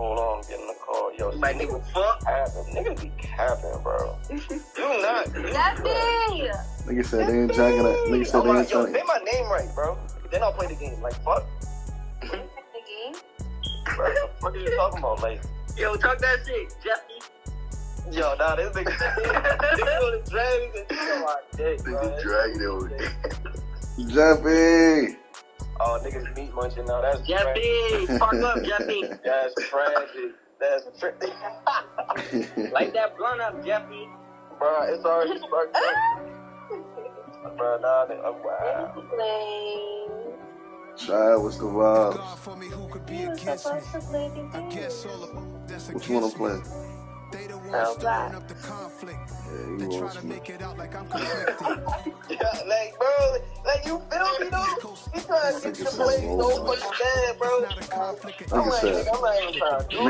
Hold on, getting the call. Yo, my nigga, fuck. Niggas be capping, bro. You not. That's me. Nigga said they ain't jacking it. Nigga said they ain't Yo, trying. say my name right, bro. Then I'll play the game. Like, fuck. The game? Bro, what are you talking about? Like, Yo, talk that shit, Jeffy. yo, nah, this nigga on the dragons and shit on my dick, bro. Nigga dragging it over. Jeffy. Oh, niggas meat munching now. That's Jeffy, fuck up, Jeffy. That's tragic. That's tragic. Light that blunt up, Jeffy. Bro, it's already sparked up. Bro, nah, wow. Child, what's the vibes? What you wanna play? Roblox. Yeah, you want me. Yeah, like, bro, like, you feel me, though? He trying to get your play so much bad, bro. Nigga said, I'm not even trying to do that.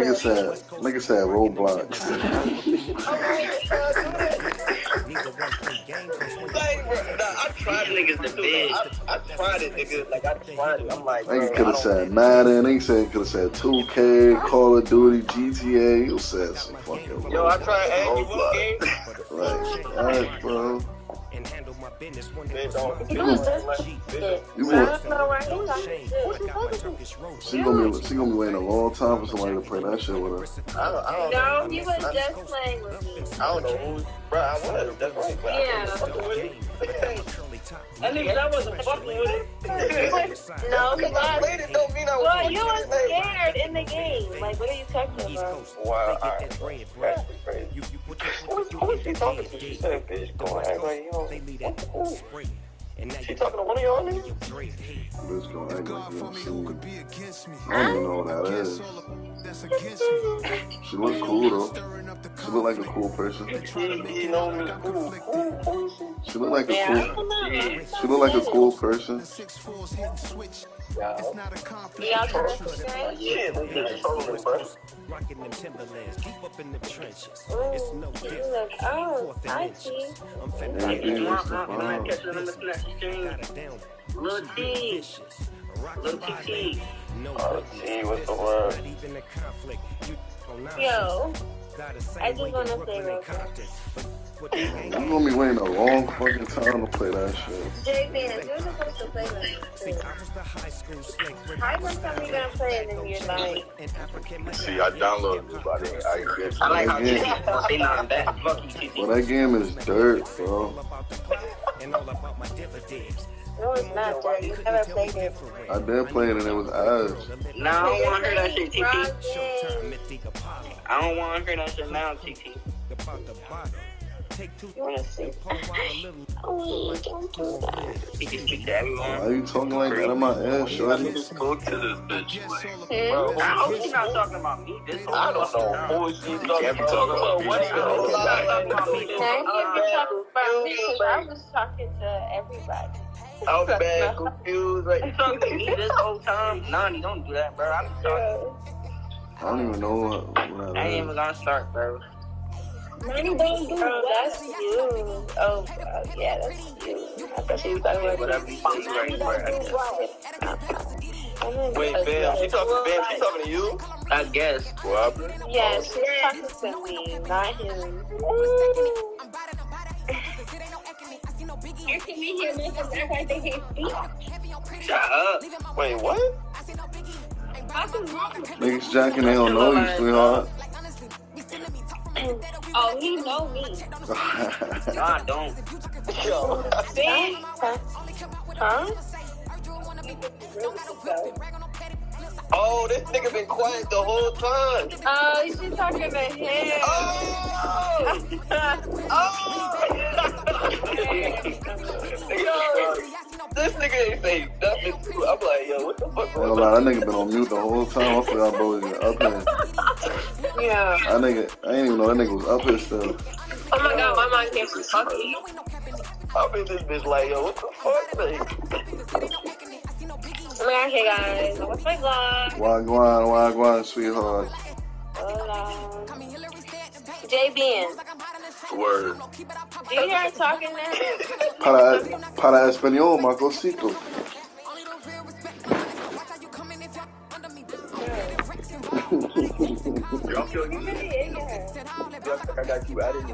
nigga said Roblox. I'm not even trying to do that. Like, bro, nah, I tried it, niggas the bed. I tried it, nigga. Like, I tried it. I'm like, bro, Nigga could have said Madden. Nigga could have said 2K, Call of Duty, GTA. You said some fucking. Yo, I tried Angry Birds game. Right, alright, bro. She gonna be waiting a long time for somebody to play that shit with her. I don't No, know. he was just playing with me. I don't know who. Bro, I wanted to just play, but Yeah. That nigga, that wasn't fucking with it. No, because I played it don't mean I was. well, you were scared in the game. Like, what are you talking about? Wow, alright. That's crazy. Who is she talking to? She said, bitch, go ahead, like, you know. She talking to one of y'all niggas? Bitch gonna act like you don't see me. I don't even know what that is. She look cool though. She look like a cool person. You know me, cool. She look like a Yeah, I cool. don't know. She look like a cool person. Yeah. Y'all can listen Shit, we just trolling, bro. Oh, I see. Everything is the Man, bomb. catch it in the flesh stream. Lil T. Lil TT. T, what's the word? Yo, I just want to say real quick. You gonna be waiting a long fucking time to play that shit. J-Vance, you're supposed to play that. How come you're gonna play it and you're like, See, I downloaded it, but I I like how Yeah. TT don't say nothing back. Fuck you, TT. Well, that game is dirt, bro. no, it's not, Jay. You never played it. I did play it and it was ass. Nah, I don't want to hear that shit, TT. Project. I don't want to hear that shit now, TT. You wanna see? Oh, don't do that. You can speak to everyone. Why you talking like that in my ear, shorty? just spoke to this bitch. Like, Bro, I hope she's not talking about me. This whole I don't know fucking who she can't talking be talking about me. What She's not talking about me. Now you can talk about me because I was talking to everybody. I was bad, confused, You like, talking to me this whole time? Nani, don't do that, bro. I'm sorry. I don't even know what I that ain't is. even gonna start, bro. Nani, don't do that. That's you. Oh, yeah, that's you. I thought she was talking about Whatever you say, you right. wait, Bam, she talking to you? I guess. What? Yeah, she's talking to me, not him. You can be here, niggas act like they can't speak. Shut up. Wait, what? Niggas jacking, they don't know you, sweetheart. Oh, he know me. No, I don't. Yo. Bitch. Huh? Oh, this nigga been quiet the whole time. Oh, she's talking to him. Oh! Yo, this nigga ain't say nothing too. I'm like, yo, what the fuck I going ain't gonna lie, on? that nigga been on mute the whole time. I forgot bro was up here. Yeah. That nigga, I ain't even know that nigga was up here still. Oh my god, my mind came from Tucky. I'm in this bitch like, yo, what the fuck? Like, Oh my god, hey guys. What's my vlog? Wagwan, sweetheart. Hola. J-Ben. word. Do you hear her talking now? Para español, my cosito. Drop your email. I got you added.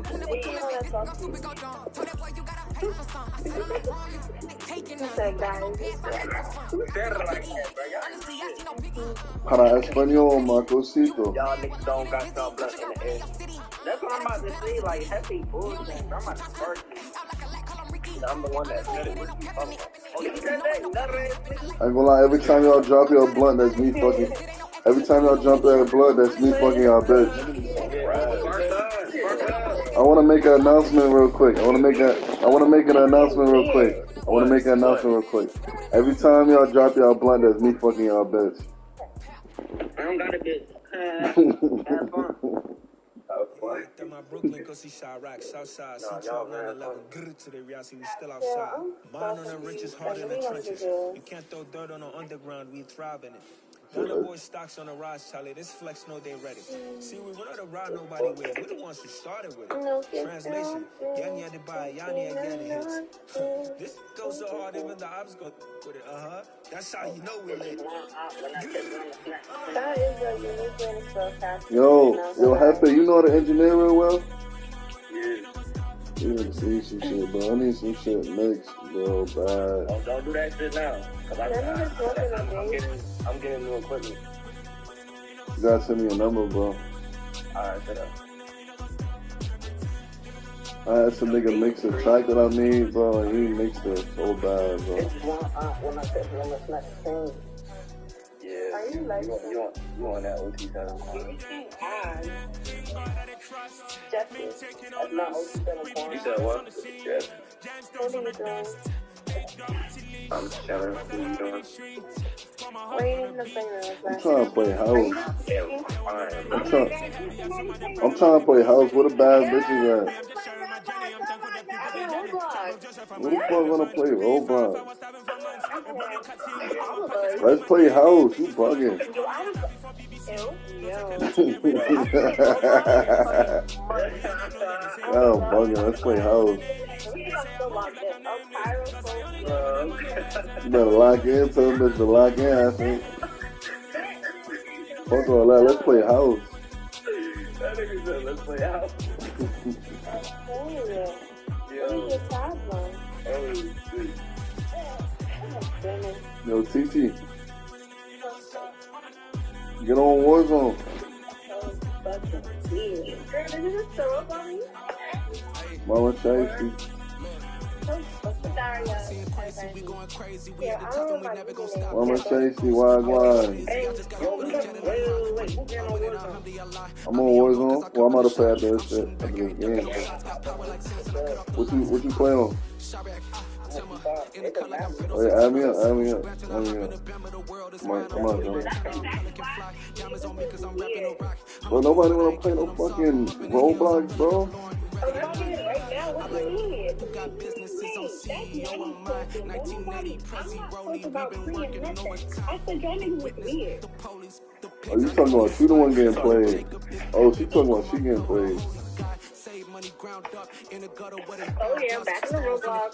Para español, Marcosito. Y'all niggas don't got some blood in the air. That's what I'm about to say. Like, happy bullshit. I'm about to first. I'm the one that said it. What you talking about? Oh, you said that? I ain't gonna lie, every time y'all drop your blunt, that's me fucking. Every time y'all jump that blunt, that's me fucking y'all bitch. I wanna make an announcement real quick. I wanna make an announcement real quick. Every time y'all drop y'all blunt, that's me fucking y'all bitch. I don't got a bitch. Have fun. My Brooklyn, go see Chirac, Southside, C12, 911, grrr to the reality, we still outside. Mine on the richest, heart in the trenches. You can't throw dirt on the underground, we thrive in it. Ghana boy stocks on the rise, Charlie. This flex know they ready. See, we wanted to ride nobody with. We're the ones who started with it. Translation: Yanni had to buy, Yanni again hits. This goes so hard, even the ops go with it. That's how you know we lit. Yo, Hefe, you know how to engineer real well? Yeah. You need to see some shit, bro. I need some shit mixed, bro. Bad. Don't do that shit now. Cause I'm getting new equipment. You gotta send me a number, bro. Alright, shut up. I had some nigga mix a track that I made, bro, and he mixed it so bad, bro. When I said I'm gonna snap the thing. Yeah. You on that OT time? That's not OT7. You said what? Yes. I'm chilling. What you doing? I'm trying to play house. Yeah, I'm trying to play house. Where the bad bitches at? Who the fuck gonna play Roblox? Let's play house. You bugging. Yo, bugging. Let's play house. You better lock in. Tell them bitch to lock in, I think. Fuck all that. Let's play house. That nigga said, let's play house. Yo, TT. Get on Warzone. Mama Chasey. Mama Chasey, Wagwan. I'm on Warzone. Well, I'm about to play after this shit. After this game. What you play on? Oh yeah, add me up. Come on, John. Bro, nobody wanna play no fucking Roblox, bro. Oh, you talking about she the one getting played? Oh, she talking about she getting played. Oh yeah, back in the Roblox.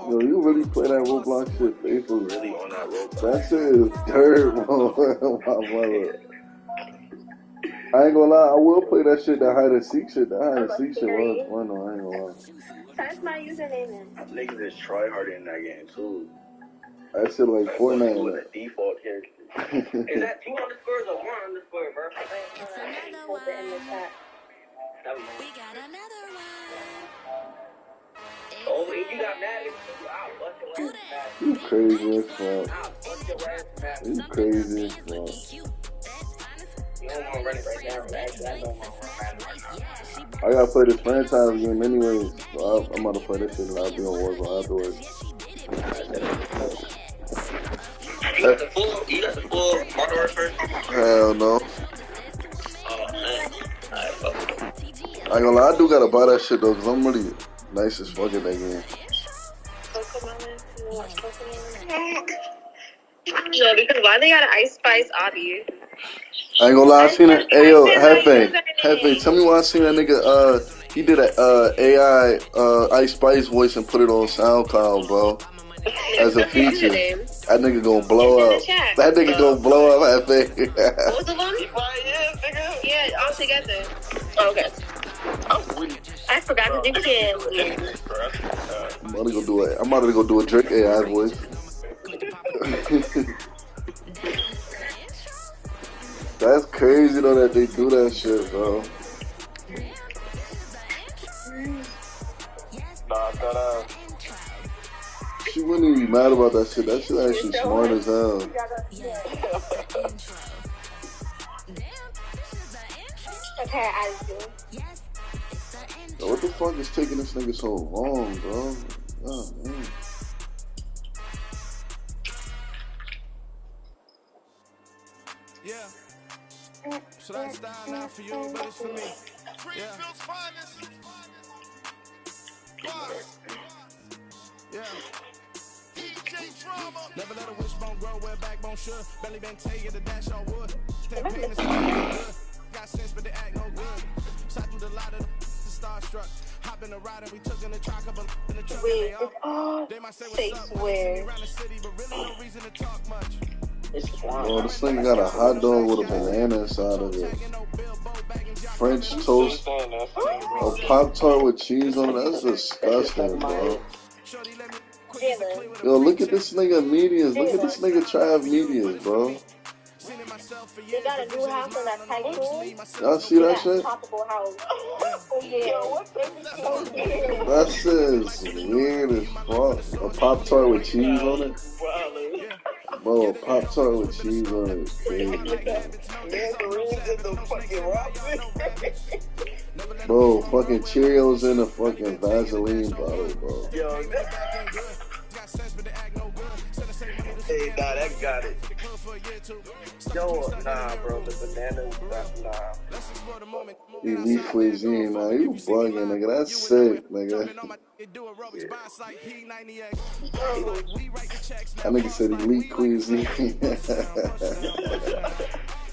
Yo, you really play that Roblox shit faithfully? Really on that Roblox. That shit is dirt, bro. My mother. I ain't gonna lie, I will play that shit, that hide and seek shit. That hide and seek shit was fun though, I ain't gonna lie. Type my username in. Niggas is try harder in that game too. That shit like Fortnite. With the default character. Is that 2 underscores or 1 underscore, bro? Put it in the chat. Oh, if you got mad at you, I'll bust your ass. You crazy as fuck. You crazy as fuck. You don't want to run it right now, actually. I don't want to run it right now. I gotta play this franchise game anyways. So I'm about to play this shit and I'll be on Warzone afterwards. You got the full Modern Warfare? Hell no. Oh, man. Alright, fuck. I ain't gonna lie, I do gotta buy that shit though, cause I'm really nice as fuck at that game. No, because why they got an Ice Spice obby? I ain't gonna lie, I seen it. Ayo, Hefe, tell me why I seen that nigga, he did a AI Ice Spice voice and put it on SoundCloud, bro. as a feature. That nigga gonna blow up. That nigga gonna blow up, I think. Both of them? Yeah, all together. Oh, okay. I forgot to do it. I'm about to go do a Drake AI voice. That's crazy though that they do that shit, bro. Nah, She wouldn't even be mad about that shit. That shit actually smart as hell. Yo, what the fuck is taking this nigga so long, bro? Oh, man. Yeah. So that style not for you, but it's for me. Greenfield's finest. Boss. Yeah. DJ Drama. Never let a wishbone grow where backbone should. Belly been taking the dash on wood. That pain is good. Got sense, but they act no good. Sat through the lot of the starstruck. Hop in the ride and we took in the truck up in the truck. Wait, it's all fake weird. Around the city, but really no reason to talk much. Oh, this thing got a hot dog with a banana inside of it. French toast, a Pop-Tart with cheese on it. That's disgusting, bro. Yo, look at this nigga medias. Look at this nigga Trav medias, bro. They got a new house on that tycoon. Y'all see that shit? Tropical house. Oh yeah. That shit is weird as fuck. A Pop-Tart with cheese on it? Bro, a Pop-Tart with cheese on it. Bro, fucking Cheerios in a fucking Vaseline bottle, bro. Hey, nah, that got it. Yo, nah, bro, the banana, nah. Elite cuisine, man. You bugging, nigga. That's sick, nigga. That nigga said elite cuisine.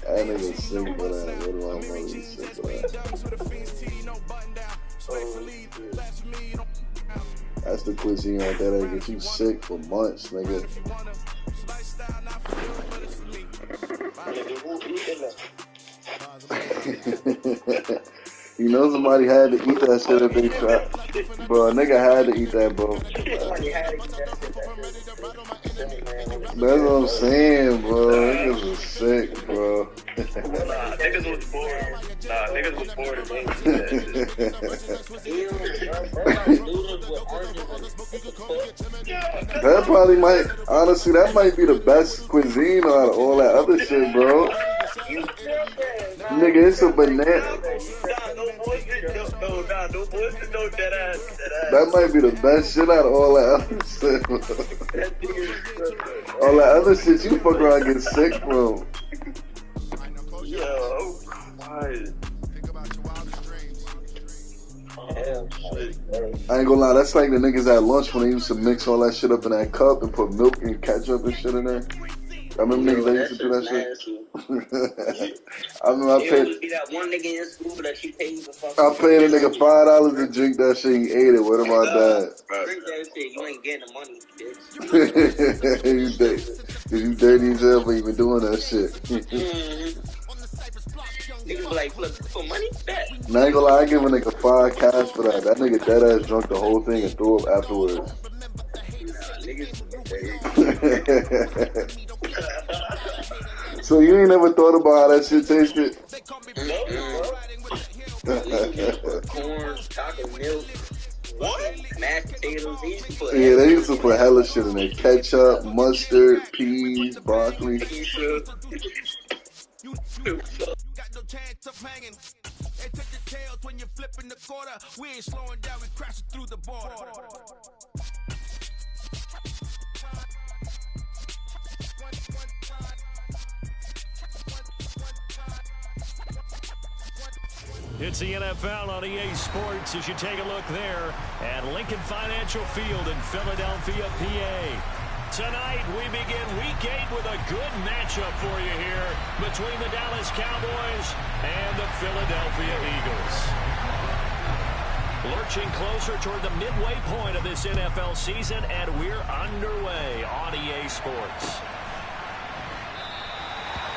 That nigga sick for that. What do I know? He's sick for that. That's the cuisine right there that get you sick for months, nigga. You know somebody had to eat that shit if they tried. Bro, a nigga had to eat that, bro. That's what I'm saying, bro. Niggas was sick, bro. Niggas was bored. Niggas was bored of That probably might, honestly, that might be the best cuisine out of all that other shit, bro. Nigga, it's a banana. That might be the best shit out of all that other shit, bro. All that other shit you fuck around and get sick from. Yo, quiet. I ain't gonna lie, that's like the niggas at lunch when they used to mix all that shit up in that cup and put milk and ketchup and shit in there. I remember niggas that used to do that shit. I remember I paid. That one nigga in school that you paid for fucking. I paid a nigga $5 to drink that shit. He ate it. What about that? Drink that shit. You ain't getting the money, bitch. you dirty as hell for even doing that shit. Niggas like, look, for money, bet. Now I ain't gonna lie, I give a nigga $5 cash for that. That nigga dead ass drunk the whole thing and threw up afterwards. So you ain't never thought about how that shit tasted? Corn, chocolate milk. What? Mashed potatoes. Yeah, they used to put hella shit in there. Ketchup, mustard, peas, broccoli. Got no chance of hanging. They took the tails when you're flipping the quarter. We ain't slowing down, we crashing through the border. It's the NFL on EA Sports as you take a look there at Lincoln Financial Field in Philadelphia, PA. Tonight, we begin Week 8 with a good matchup for you here between the Dallas Cowboys and the Philadelphia Eagles. Lurching closer toward the midway point of this NFL season, and we're underway on EA Sports.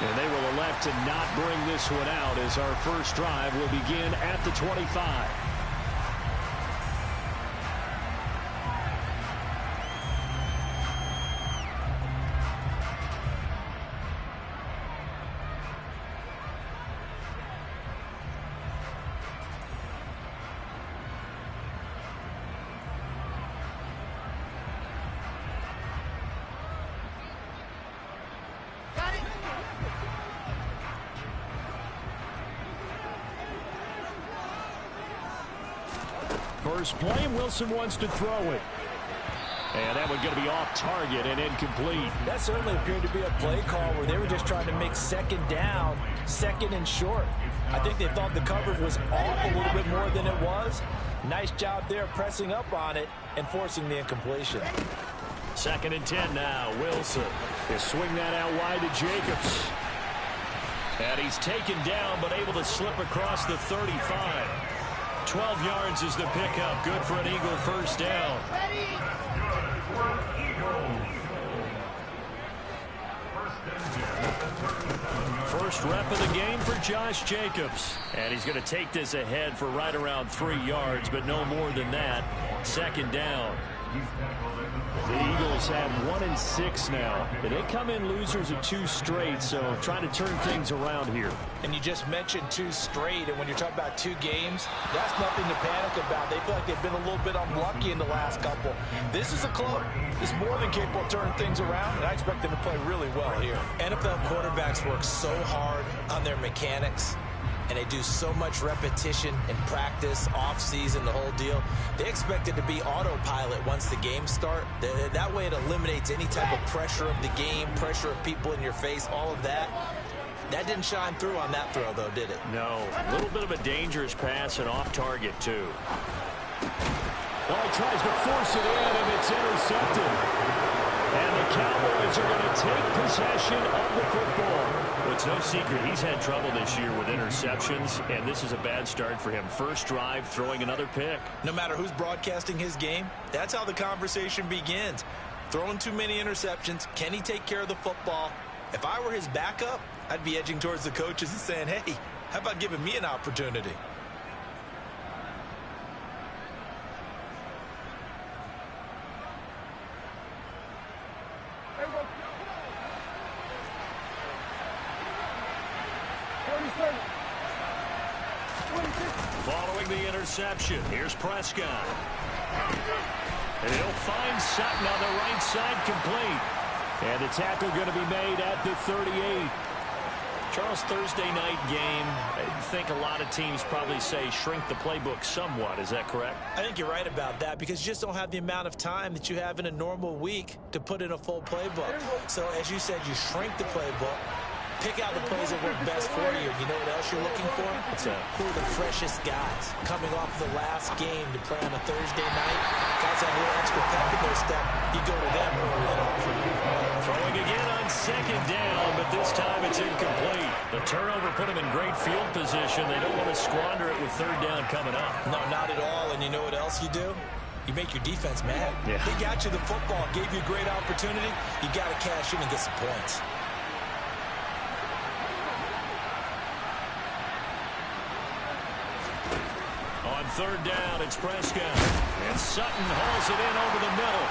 And they will elect to not bring this one out as our first drive will begin at the 25. First play, Wilson wants to throw it. And that one's going to be off target and incomplete. That certainly appeared to be a play call where they were just trying to make second down, second and short. I think they thought the coverage was off a little bit more than it was. Nice job there pressing up on it and forcing the incompletion. 2nd and 10 now. Wilson. They swing that out wide to Jacobs. And he's taken down but able to slip across the 35. 12 yards is the pickup. Good for an Eagle first down. First rep of the game for Josh Jacobs. And he's going to take this ahead for right around 3 yards, but no more than that. 2nd down. The Eagles have 1-6 now. They come in losers of 2 straight, so trying to turn things around here. And you just mentioned 2 straight, and when you're talking about 2 games, that's nothing to panic about. They feel like they've been a little bit unlucky in the last couple. This is a club that's more than capable of turning things around, and I expect them to play really well here. NFL quarterbacks work so hard on their mechanics, and they do so much repetition and practice, off-season, the whole deal. They expect it to be autopilot once the games start. That way it eliminates any type of pressure of the game, pressure of people in your face, all of that. That didn't shine through on that throw, though, did it? No. A little bit of a dangerous pass and off target, too. Well, he tries to force it in, and it's intercepted. And the Cowboys are going to take possession of the football. Well, it's no secret he's had trouble this year with interceptions, and this is a bad start for him. First drive, throwing another pick. No matter who's broadcasting his game, that's how the conversation begins. Throwing too many interceptions, can he take care of the football? If I were his backup, I'd be edging towards the coaches and saying, hey, how about giving me an opportunity? Following the interception, here's Prescott. And he'll find Sutton on the right side, complete. And the tackle going to be made at the 38. Charles, Thursday night game, I think a lot of teams probably say shrink the playbook somewhat. Is that correct? I think you're right about that because you just don't have the amount of time that you have in a normal week to put in a full playbook. So, as you said, you shrink the playbook. Pick out the plays that work best for you. You know what else you're looking for? Who are the freshest guys coming off the last game to play on a Thursday night? Guys have a little extra pep in their step. You go to them early and often. Throwing again on 2nd down, but this time it's incomplete. The turnover put them in great field position. They don't want to squander it with 3rd down coming up. No, not at all. And you know what else you do? You make your defense mad. Yeah. They got you the football, gave you a great opportunity. You got to cash in and get some points. On 3rd down, it's Prescott. And Sutton hauls it in over the middle.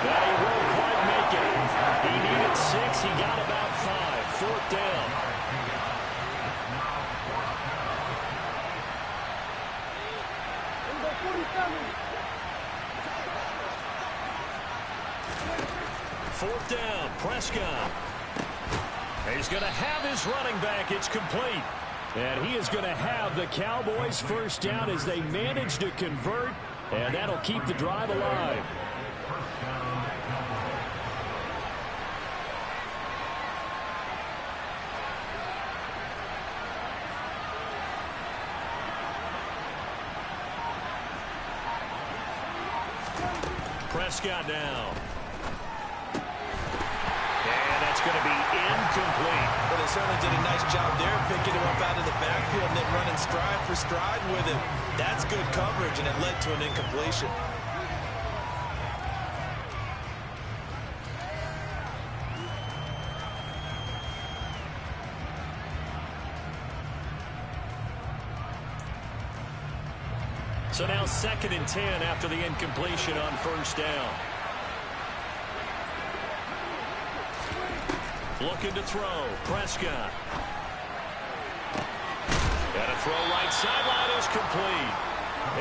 But he won't quite make it. He needed 6. He got about 5. 4th down. Fourth down, Prescott. He's going to have his running back. It's complete. And he is going to have the Cowboys first down as they manage to convert, and that'll keep the drive alive. Prescott now. And that's going to be incomplete. Well, they certainly did a nice job there, picking him up out of the backfield and then running stride for stride with him. That's good coverage, and it led to an incompletion. So now 2nd and 10 after the incompletion on first down. Looking to throw. Prescott. And a throw right sideline is complete.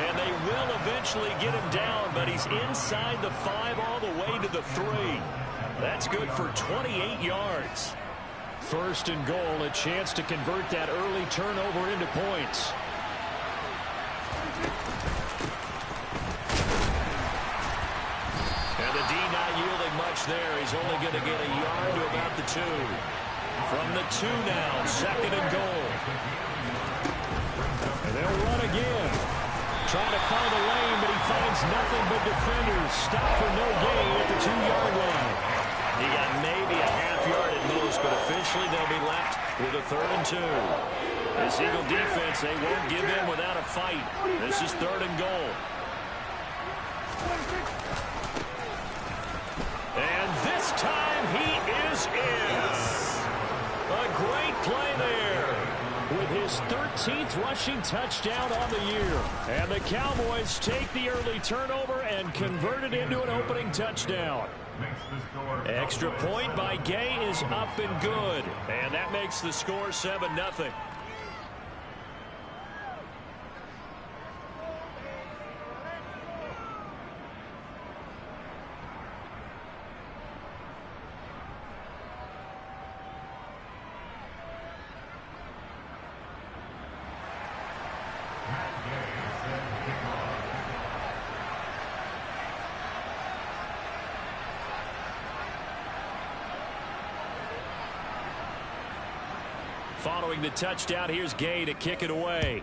And they will eventually get him down, but he's inside the 5 all the way to the 3. That's good for 28 yards. 1st and goal, a chance to convert that early turnover into points. And the D not yielding much there. He's only going to get a yard to about the 2. From the 2 now, 2nd and goal. And they'll run again. Trying to find a lane, but he finds nothing but defenders. Stop for no gain at the 2-yard line. He got maybe a half yard at most, but officially they'll be left with a 3rd and 2. This Eagle defense, they won't give in without a fight. This is 3rd and goal. And this time he is in. A great play there with his 13th rushing touchdown on the year. And the Cowboys take the early turnover and convert it into an opening touchdown. Extra point by Gay is up and good. And that makes the score 7-0. Following the touchdown, here's Gay to kick it away.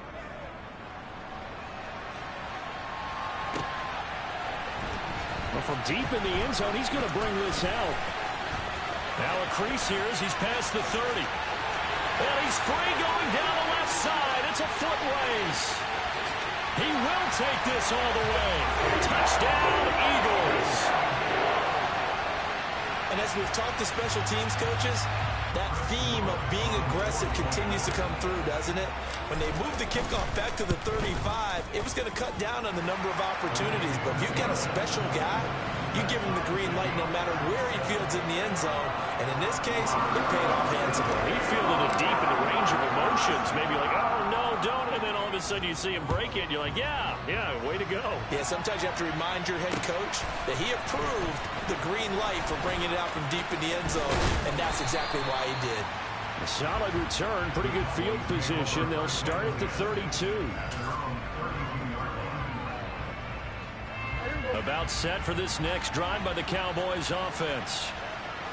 Well, from deep in the end zone, he's going to bring this out. Now a crease here as he's past the 30. And he's free going down the left side. It's a foot race. He will take this all the way. Touchdown, Eagles. And as we've talked to special teams coaches, that theme of being aggressive continues to come through, doesn't it? When they moved the kickoff back to the 35, it was going to cut down on the number of opportunities. But if you've got a special guy, you give him the green light no matter where he fields in the end zone. And in this case, it paid off handsomely. He fielded it deep in the range of emotions. Maybe like, oh, no, don't. And then all of a sudden you see him break it, and you're like, yeah, way to go. Yeah, sometimes you have to remind your head coach that he approved the green light for bringing it out from deep in the end zone, and that's exactly why he did. A solid return, pretty good field position. They'll start at the 32. About set for this next drive by the Cowboys offense.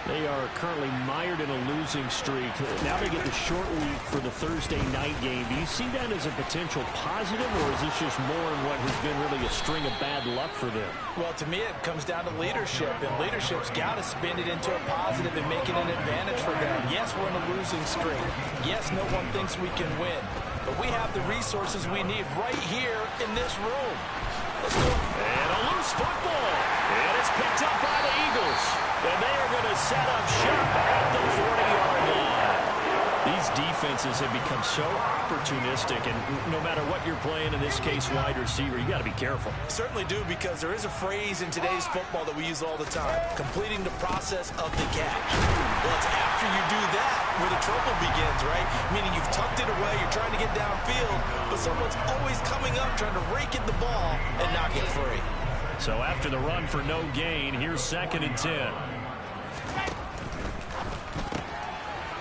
They are currently mired in a losing streak. Now they get the short week for the Thursday night game. Do you see that as a potential positive, or is this just more in what has been really a string of bad luck for them? Well, to me, it comes down to leadership, and leadership's got to spin it into a positive and make it an advantage for them. Yes, we're in a losing streak. Yes, no one thinks we can win, but we have the resources we need right here in this room. Let's go. And a loose football. And it's picked up by the Eagles. And they are going to set up shop at the 40-yard line. These defenses have become so opportunistic, and no matter what you're playing, in this case wide receiver, you got to be careful. Certainly do, because there is a phrase in today's football that we use all the time: completing the process of the catch. Well, it's after you do that where the trouble begins, right? Meaning you've tucked it away, you're trying to get downfield, but someone's always coming up trying to rake in the ball and knock it free. So after the run for no gain, here's 2nd and 10.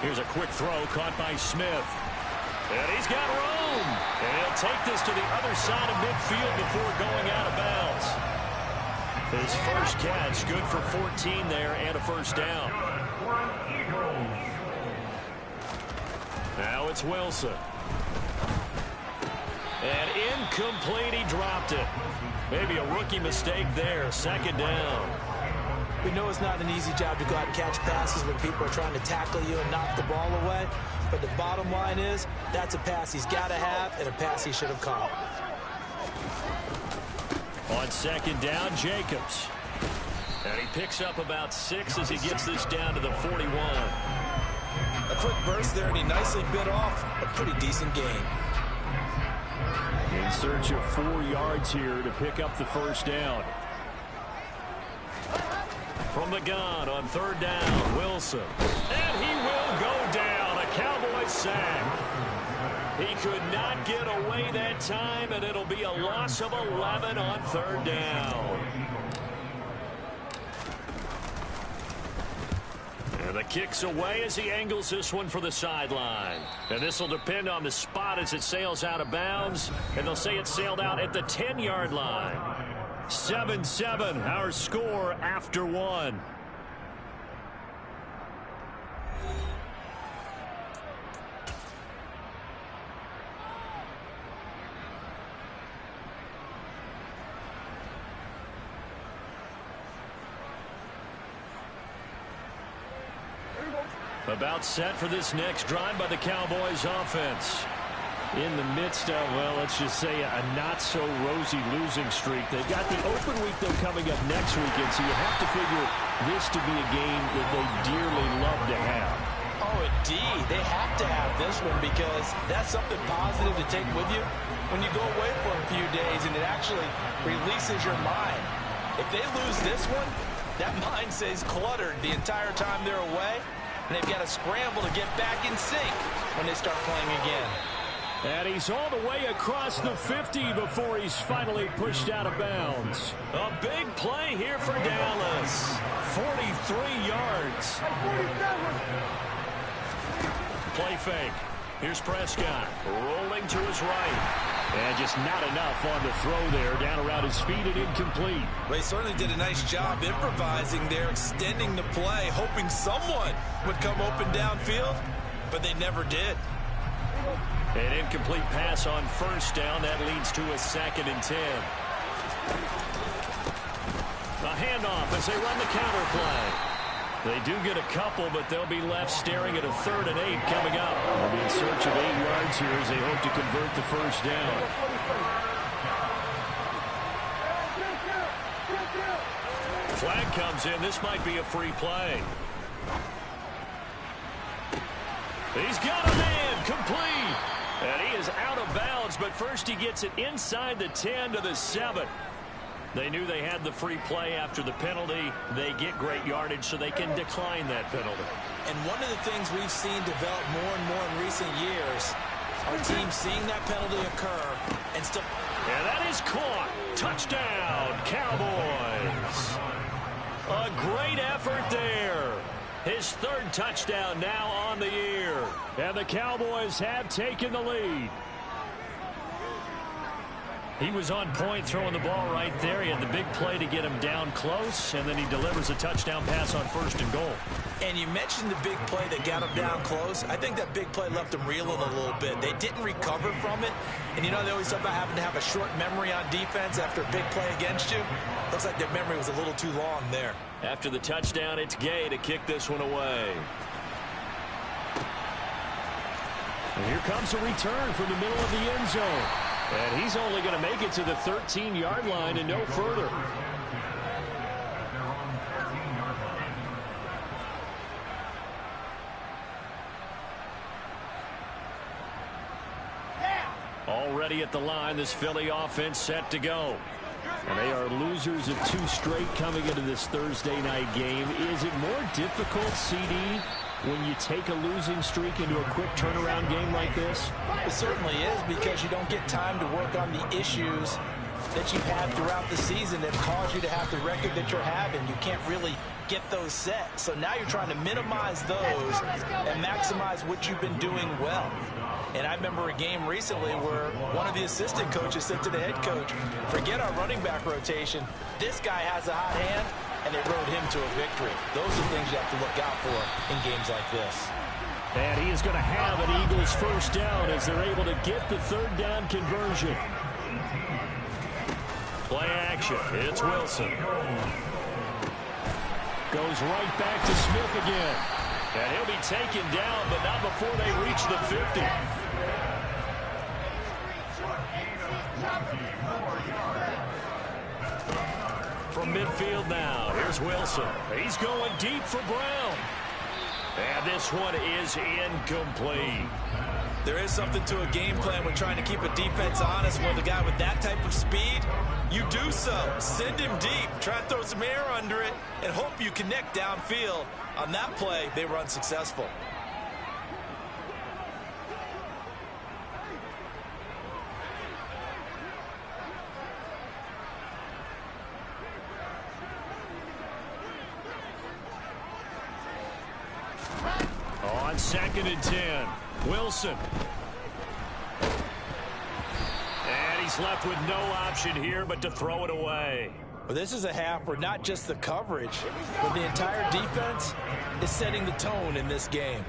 Here's a quick throw caught by Smith. And he's got room. And he'll take this to the other side of midfield before going out of bounds. His first catch, good for 14 there and a first down. Now it's Wilson. And incomplete, he dropped it. Maybe a rookie mistake there, 2nd down. We know it's not an easy job to go out and catch passes when people are trying to tackle you and knock the ball away. But the bottom line is, that's a pass he's got to have and a pass he should have caught. On second down, Jacobs. And he picks up about 6 as he gets this down to the 41. A quick burst there, and he nicely bit off a pretty decent gain. In search of 4 yards here to pick up the first down. From the gun on third down, Wilson. And he will go down. A Cowboy sack. He could not get away that time, and it'll be a loss of 11 on third down. And the kick's away as he angles this one for the sideline. And this will depend on the spot as it sails out of bounds. And they'll say it sailed out at the 10-yard line. 7-7, our score after 1. About set for this next drive by the Cowboys offense. In the midst of, well, let's just say a not-so-rosy losing streak. They've got the open week, though, coming up next weekend, so you have to figure this to be a game that they dearly love to have. Oh, indeed. They have to have this one because that's something positive to take with you when you go away for a few days, and it actually releases your mind. If they lose this one, that mind stays cluttered the entire time they're away. And they've got to scramble to get back in sync when they start playing again. And he's all the way across the 50 before he's finally pushed out of bounds. A big play here for Dallas. 43 yards. Play fake. Here's Prescott rolling to his right. And just not enough on the throw there. Down around his feet and incomplete. They certainly did a nice job improvising there, extending the play, hoping someone would come open downfield, but they never did. An incomplete pass on first down. That leads to a 2nd and 10. A handoff as they run the counter play. They do get a couple, but they'll be left staring at a 3rd and 8 coming up. They'll be in search of 8 yards here as they hope to convert the first down. Flag comes in. This might be a free play. He's got a man complete. And he is out of bounds, but first he gets it inside the 10 to the 7. They knew they had the free play after the penalty. They get great yardage, so they can decline that penalty. And one of the things we've seen develop more and more in recent years, our team seeing that penalty occur and still... And that is caught. Touchdown, Cowboys. A great effort there. His 3rd touchdown now on the year. And the Cowboys have taken the lead. He was on point throwing the ball right there. He had the big play to get him down close, and then he delivers a touchdown pass on 1st and goal. And you mentioned the big play that got him down close. I think that big play left him reeling a little bit. They didn't recover from it. And you know they always talk about having to have a short memory on defense after a big play against you. Looks like their memory was a little too long there. After the touchdown, it's Gay to kick this one away. And here comes a return from the middle of the end zone. And he's only going to make it to the 13-yard line and no further. Already at the line, this Philly offense set to go. And they are losers of 2 straight coming into this Thursday night game. Is it more difficult, CD, when you take a losing streak into a quick turnaround game like this? It certainly is, because you don't get time to work on the issues that you've had throughout the season that cause you to have the record that you're having. You can't really get those set. So now you're trying to minimize those and maximize what you've been doing well. And I remember a game recently where one of the assistant coaches said to the head coach, forget our running back rotation. This guy has a hot hand, and they rode him to a victory. Those are things you have to look out for in games like this. And he is going to have an Eagles first down as they're able to get the 3rd down conversion. Play action. It's Wilson. Goes right back to Smith again. And he'll be taken down, but not before they reach the 50. midfield now. Here's Wilson. He's going deep for Brown. And this one is incomplete. There is something to a game plan when trying to keep a defense honest. With a guy with that type of speed, you do so. Send him deep. Try to throw some air under it and hope you connect downfield. On that play, they were unsuccessful. On 2nd and 10, Wilson. And he's left with no option here but to throw it away. Well, this is a half where not just the coverage, but the entire defense is setting the tone in this game.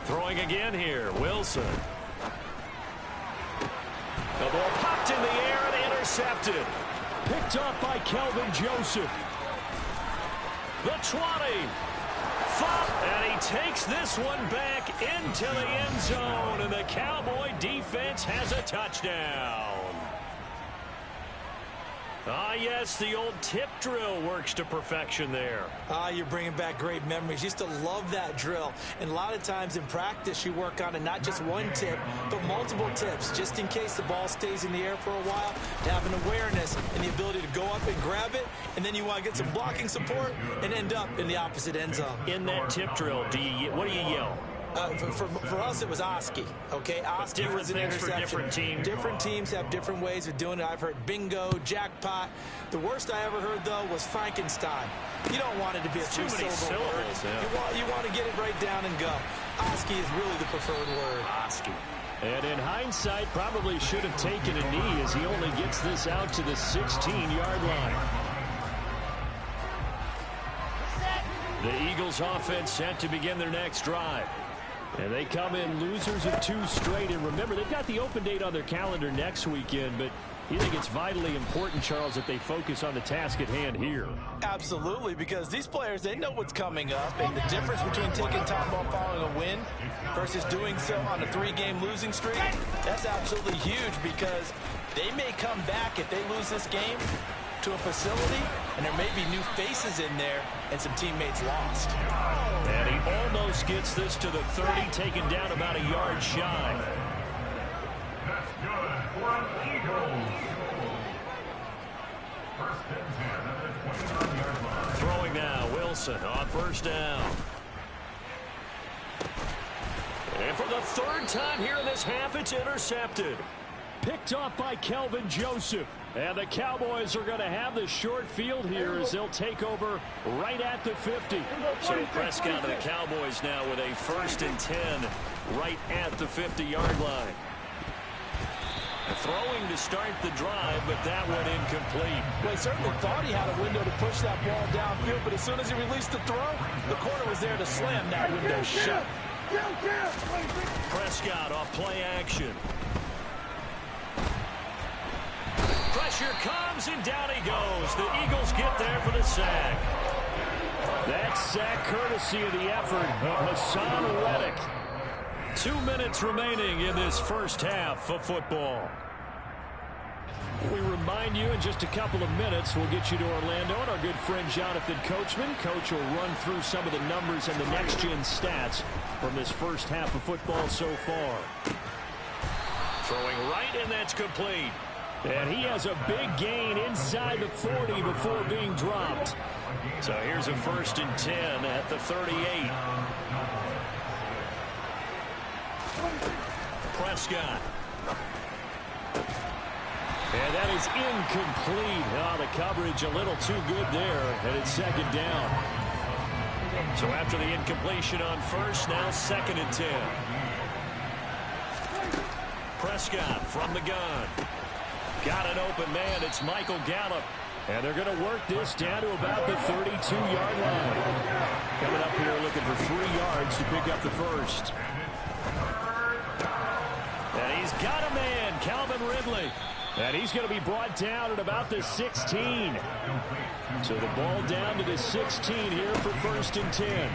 Throwing again here, Wilson. The ball popped in the air and intercepted. Picked up by Kelvin Joseph. The 20. And he takes this one back into the end zone, and the Cowboy defense has a touchdown. Ah, yes, the old tip drill works to perfection there. Ah, you're bringing back great memories. Used to love that drill. And a lot of times in practice, you work on it, not just one tip, but multiple tips, just in case the ball stays in the air for a while, to have an awareness and the ability to go up and grab it, and then you want to get some blocking support and end up in the opposite end zone. In that tip drill, what do you yell? For us, it was Oski. Okay, Oski was an interception. Different teams. Different teams have different ways of doing it. I've heard bingo, jackpot. The worst I ever heard, though, was Frankenstein. You don't want it to be a two-syllable word. Yeah. You want to get it right down and go. Oski is really the preferred word. Oski. And in hindsight, probably should have taken a knee as he only gets this out to the 16-yard line. The Eagles offense set to begin their next drive. And they come in losers of 2 straight. And remember, they've got the open date on their calendar next weekend, but you think it's vitally important, Charles, that they focus on the task at hand here? Absolutely, because these players, they know what's coming up, and the difference between taking time off following a win versus doing so on a 3-game losing streak, that's absolutely huge, because they may come back if they lose this game to a facility, and there may be new faces in there and some teammates lost. And he almost gets this to the 30, taken down about a yard shy. That's good for an Eagles. First and 10 at the 29-yard line. Throwing now, Wilson on first down. And for the 3rd time here in this half, it's intercepted. Picked off by Kelvin Joseph. And the Cowboys are going to have the short field here as they'll take over right at the 50. So Prescott and the Cowboys now with a 1st and 10 right at the 50-yard line. Throwing to start the drive, but that went incomplete. Well, he certainly thought he had a window to push that ball downfield, but as soon as he released the throw, the corner was there to slam that window shut. Prescott off play action. Pressure comes, and down he goes. The Eagles get there for the sack. That sack courtesy of the effort of Hassan Reddick. 2 minutes remaining in this first half of football. We remind you in just a couple of minutes we'll get you to Orlando and our good friend Jonathan Coachman. Coach will run through some of the numbers and the next-gen stats from this first half of football so far. Throwing right, and that's complete. And he has a big gain inside the 40 before being dropped. So here's a 1st and 10 at the 38. Prescott. And that is incomplete. Oh, the coverage a little too good there, and it's 2nd down. So after the incompletion on first, now 2nd and 10. Prescott from the gun. Got an open man. It's Michael Gallup. And they're going to work this down to about the 32-yard line. Coming up here looking for 3 yards to pick up the first. And he's got a man, Calvin Ridley. And he's going to be brought down at about the 16. So the ball down to the 16 here for 1st and 10.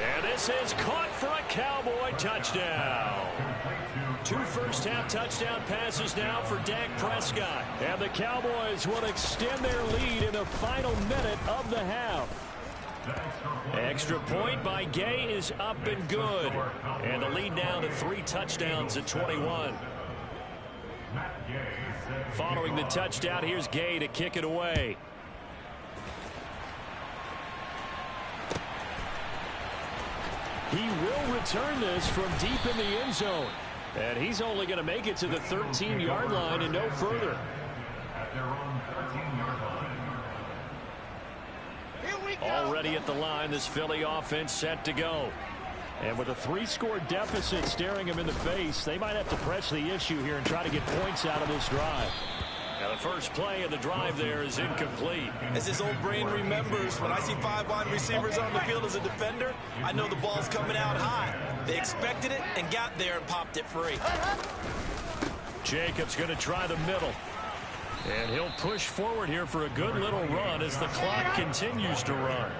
And this is caught for a Cowboy touchdown. 2 first-half touchdown passes now for Dak Prescott. And the Cowboys will extend their lead in the final minute of the half. Extra point by Gay is up and good. And the lead now to 3 touchdowns at 21. Following the touchdown, here's Gay to kick it away. He will return this from deep in the end zone. And he's only going to make it to the 13-yard line and no further. At their own 13-yard line. Already at the line, this Philly offense set to go. And with a 3-score deficit staring him in the face, they might have to press the issue here and try to get points out of this drive. Now the first play of the drive there is incomplete. As his old brain remembers, when I see 5 wide receivers on the field as a defender, I know the ball's coming out high. They expected it and got there and popped it free. Jacobs going to try the middle. And he'll push forward here for a good little run as the clock continues to run.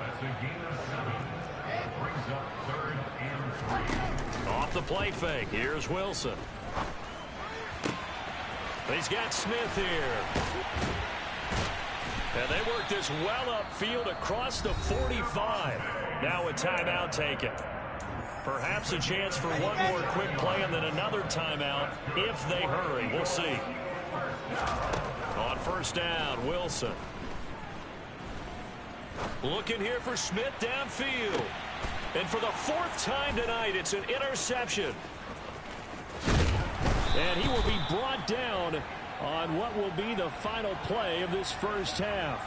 That's a gain of 7. Brings up 3rd and 3. Off the play fake. Here's Wilson. He's got Smith here. And they work this well upfield across the 45. Now a timeout taken. Perhaps a chance for one more quick play and then another timeout if they hurry. We'll see. On first down, Wilson. Looking here for Smith downfield. And for the 4th time tonight, it's an interception. And he will be brought down on what will be the final play of this first half.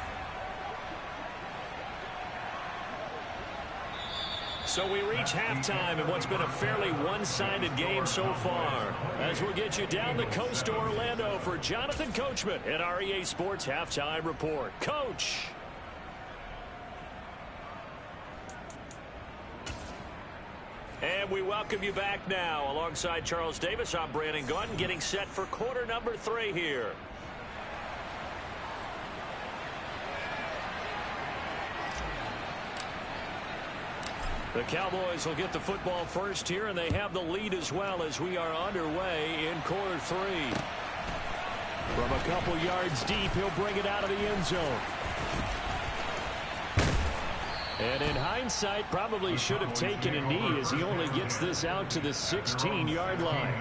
So we reach halftime in what's been a fairly one-sided game so far. As we'll get you down the coast to Orlando for Jonathan Coachman at our EA Sports Halftime Report. Coach. And we welcome you back now. Alongside Charles Davis, I'm Brandon Gunn, getting set for quarter number 3 here. The Cowboys will get the football first here, and they have the lead as well as we are underway in quarter 3. From a couple yards deep, he'll bring it out of the end zone. And in hindsight, probably should have taken a knee as he only gets this out to the 16-yard line.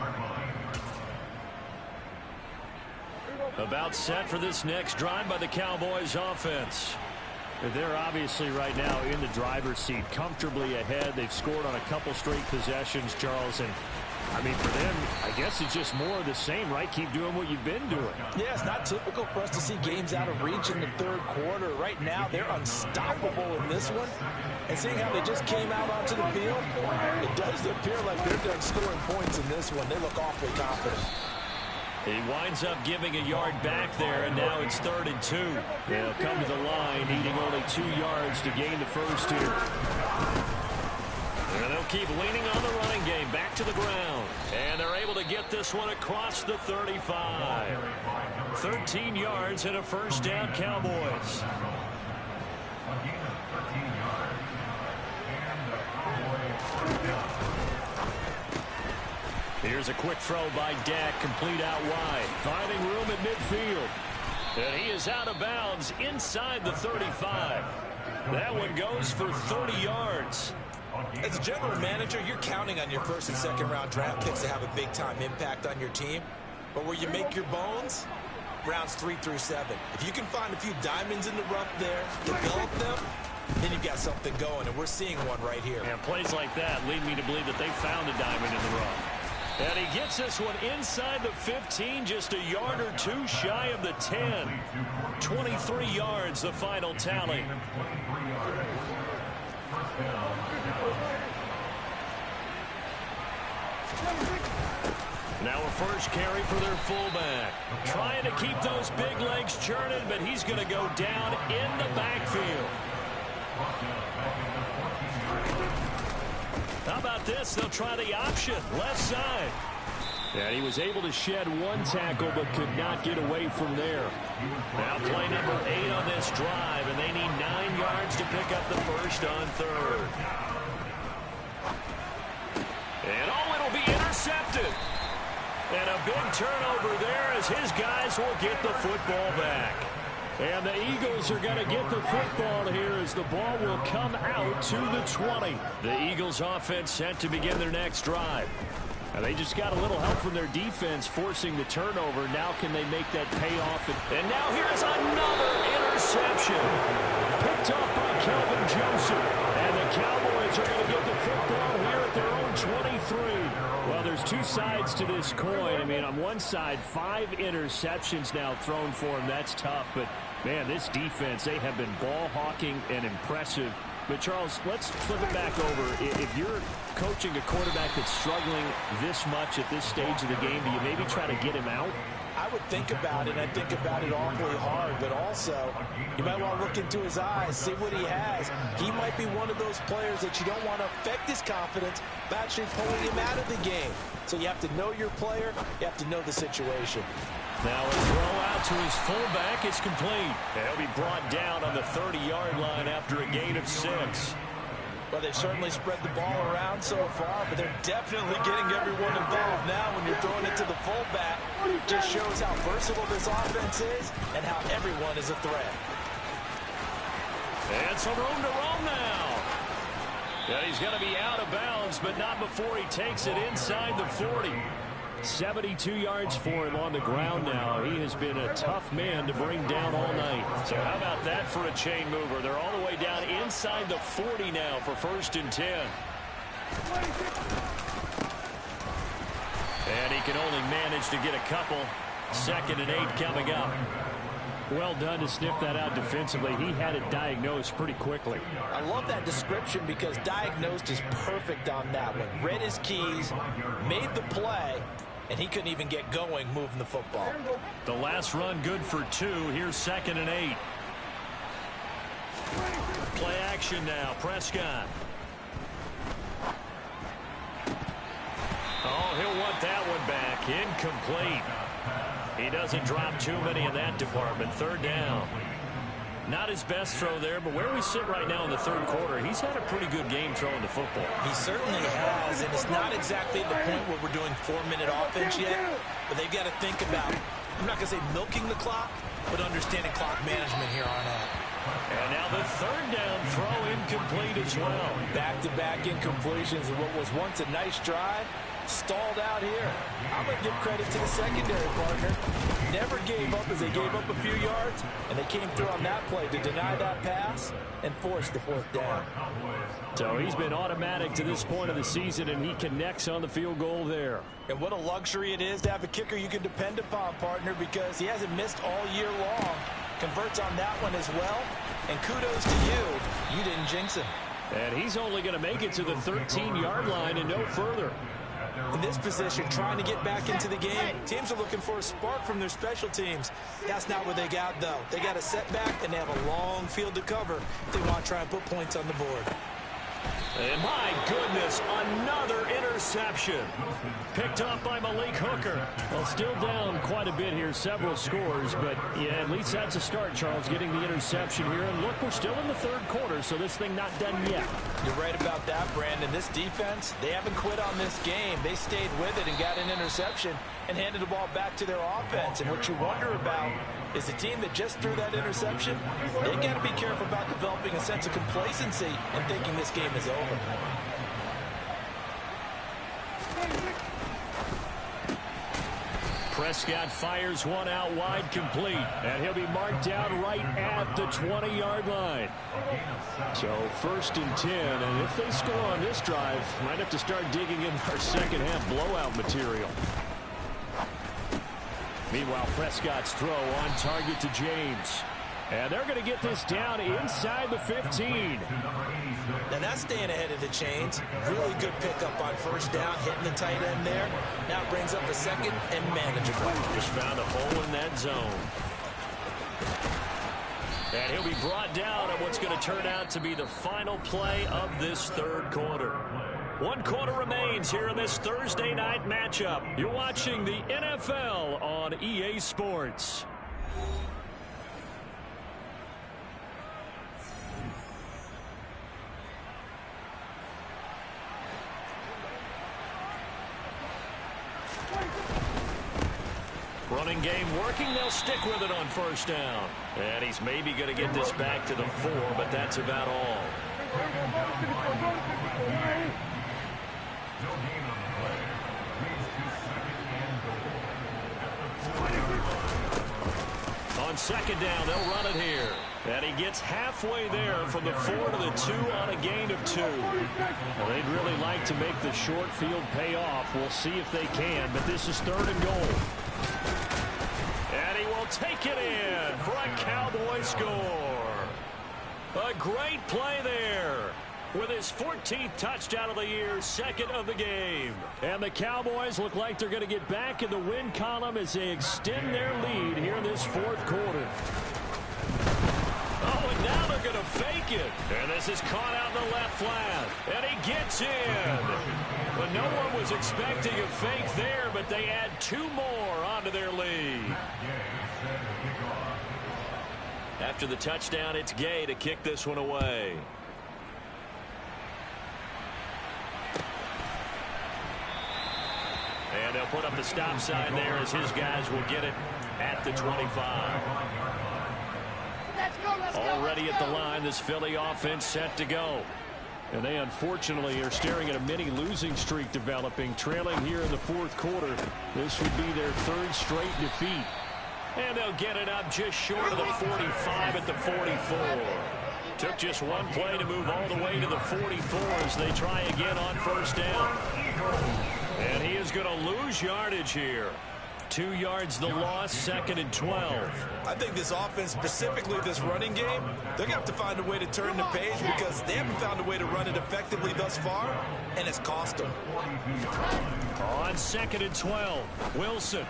About set for this next drive by the Cowboys offense. They're obviously right now in the driver's seat, comfortably ahead. They've scored on a couple straight possessions, Charles. And, I mean, for them, I guess it's just more of the same, right? Keep doing what you've been doing. Yeah, it's not typical for us to see games out of reach in the 3rd quarter. Right now, they're unstoppable in this one. And seeing how they just came out onto the field, it does appear like they're done scoring points in this one. They look awfully confident. He winds up giving a yard back there, and now it's 3rd and 2. They'll come to the line, needing only 2 yards to gain the first here. And they'll keep leaning on the running game back to the ground. And they're able to get this one across the 35. 13 yards and a first down, Cowboys. Here's a quick throw by Dak, complete out wide. Finding room at midfield. And he is out of bounds inside the 35. That one goes for 30 yards. As a general manager, you're counting on your 1st and 2nd round draft picks to have a big-time impact on your team. But where you make your bones, rounds 3 through 7. If you can find a few diamonds in the rough there, develop them, then you've got something going, and we're seeing one right here. And plays like that lead me to believe that they found a diamond in the rough. And he gets this one inside the 15, just a yard or 2 shy of the 10. 23 yards, the final tally. Now a first carry for their fullback. Trying to keep those big legs churning, but he's going to go down in the backfield. How about this? They'll try the option, left side. And he was able to shed 1 tackle, but could not get away from there. Now play number 8 on this drive, and they need 9 yards to pick up the first on 3rd. And it'll be intercepted. And a big turnover there as his guys will get the football back. And the Eagles are going to get the football here as the ball will come out to the 20. The Eagles offense set to begin their next drive. And they just got a little help from their defense forcing the turnover. Now can they make that pay off? And now here's another interception. Picked up by Kelvin Joseph. And the Cowboys are going to get the football here at their own 23. Well, there's two sides to this coin. I mean, on one side, 5 interceptions now thrown for him. That's tough. But, man, this defense, they have been ball hawking and impressive. But, Charles, let's flip it back over. If you're coaching a quarterback that's struggling this much at this stage of the game, do you maybe try to get him out? I would think about it. I think about it awfully hard, but also you might want to look into his eyes, see what he has. He might be one of those players that you don't want to affect his confidence by actually pulling him out of the game. So you have to know your player. You have to know the situation. Now a throw out to his fullback is complete. And he'll be brought down on the 30-yard line after a gain of 6. Well, they've certainly spread the ball around so far, but they're definitely getting everyone involved now when you're throwing it to the fullback. It just shows how versatile this offense is and how everyone is a threat. And some room to roam now. And he's going to be out of bounds, but not before he takes it inside the 40. 72 yards for him on the ground now. He has been a tough man to bring down all night. So how about that for a chain mover? They're all the way down inside the 40 now for 1st and 10. And he can only manage to get a couple. 2nd and 8 coming up. Well done to sniff that out defensively. He had it diagnosed pretty quickly. I love that description because diagnosed is perfect on that one. Read his keys, made the play, and he couldn't even get going moving the football. The last run good for 2. Here's 2nd and 8. Play action now. Prescott. Oh, he'll want that one back. Incomplete. He doesn't drop too many in that department. 3rd down. Not his best throw there, but where we sit right now in the 3rd quarter, he's had a pretty good game throwing the football. He certainly has, and it's not exactly the point where we're doing 4-minute offense yet, but they've got to think about, I'm not going to say milking the clock, but understanding clock management here on out. And now the 3rd down throw incomplete as well. Back-to-back incompletions of what was once a nice drive. Stalled out here. I'm going to give credit to the secondary partner. Never gave up as they gave up a few yards, and they came through on that play to deny that pass and force the 4th down. So he's been automatic to this point of the season, and he connects on the field goal there. And what a luxury it is to have a kicker you can depend upon, partner, because he hasn't missed all year long. Converts on that one as well, and kudos to you. You didn't jinx him. And he's only going to make it to the 13-yard line and no further. In this position, trying to get back into the game, teams are looking for a spark from their special teams. That's not what they got, though. They got a setback, and they have a long field to cover if they want to try and put points on the board. And my goodness, another interception. Picked up by Malik Hooker. Well, still down quite a bit here, several scores, but yeah, at least that's a start, Charles, getting the interception here. And look, we're still in the 3rd quarter, so this thing not done yet. You're right about that, Brandon. This defense, they haven't quit on this game. They stayed with it and got an interception and handed the ball back to their offense. And what you wonder about is the team that just threw that interception, they got to be careful about developing a sense of complacency and thinking this game is over. Prescott fires one out wide, complete, and he'll be marked down right at the 20-yard line. So 1st and 10, and if they score on this drive, might have to start digging in our second half blowout material. Meanwhile, Prescott's throw on target to James. And they're going to get this down inside the 15. Now that's staying ahead of the chains. Really good pickup on 1st down, hitting the tight end there. Now brings up a 2nd and manageable. Just found a hole in that zone. And he'll be brought down at what's going to turn out to be the final play of this 3rd quarter. 1 quarter remains here in this Thursday night matchup. You're watching the NFL on EA Sports. Running game working. They'll stick with it on first down. And he's maybe going to get this back to the 4, but that's about all. On second down, they'll run it here. And he gets halfway there from the 4 to the 2 on a gain of 2. Well, they'd really like to make the short field pay off. We'll see if they can, but this is 3rd and goal. And he will take it in for a Cowboy score. A great play there. With his 14th touchdown of the year, 2nd of the game. And the Cowboys look like they're going to get back in the win column as they extend their lead here in this 4th quarter. Oh, and now they're going to fake it. And this is caught out in the left flat. And he gets in. But no one was expecting a fake there, but they add 2 more onto their lead. After the touchdown, it's Gay to kick this one away. And they'll put up the stop sign there as his guys will get it at the 25. Already at the line, this Philly offense set to go. And they unfortunately are staring at a mini losing streak developing, trailing here in the 4th quarter. This would be their 3rd straight defeat. And they'll get it up just short of the 45 at the 44. Took just one play to move all the way to the 44 as they try again on first down. And he is going to lose yardage here. 2 yards the loss, 2nd and 12. I think this offense, specifically this running game, they're going to have to find a way to turn the page because they haven't found a way to run it effectively thus far, and it's cost them. On 2nd and 12, Wilson.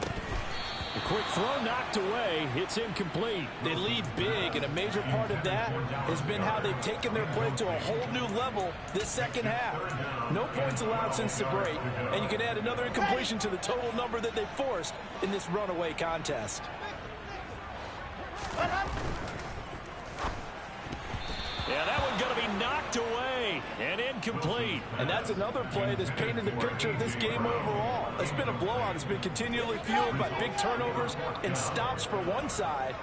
The quick throw knocked away. It's incomplete. They lead big, and a major part of that has been how they've taken their play to a whole new level this second half. No points allowed since the break, and you can add another incompletion to the total number that they forced in this runaway contest. Yeah, that one's going to be knocked away and incomplete. And that's another play that's painted the picture of this game overall. It's been a blowout. It's been continually fueled by big turnovers and stops for one side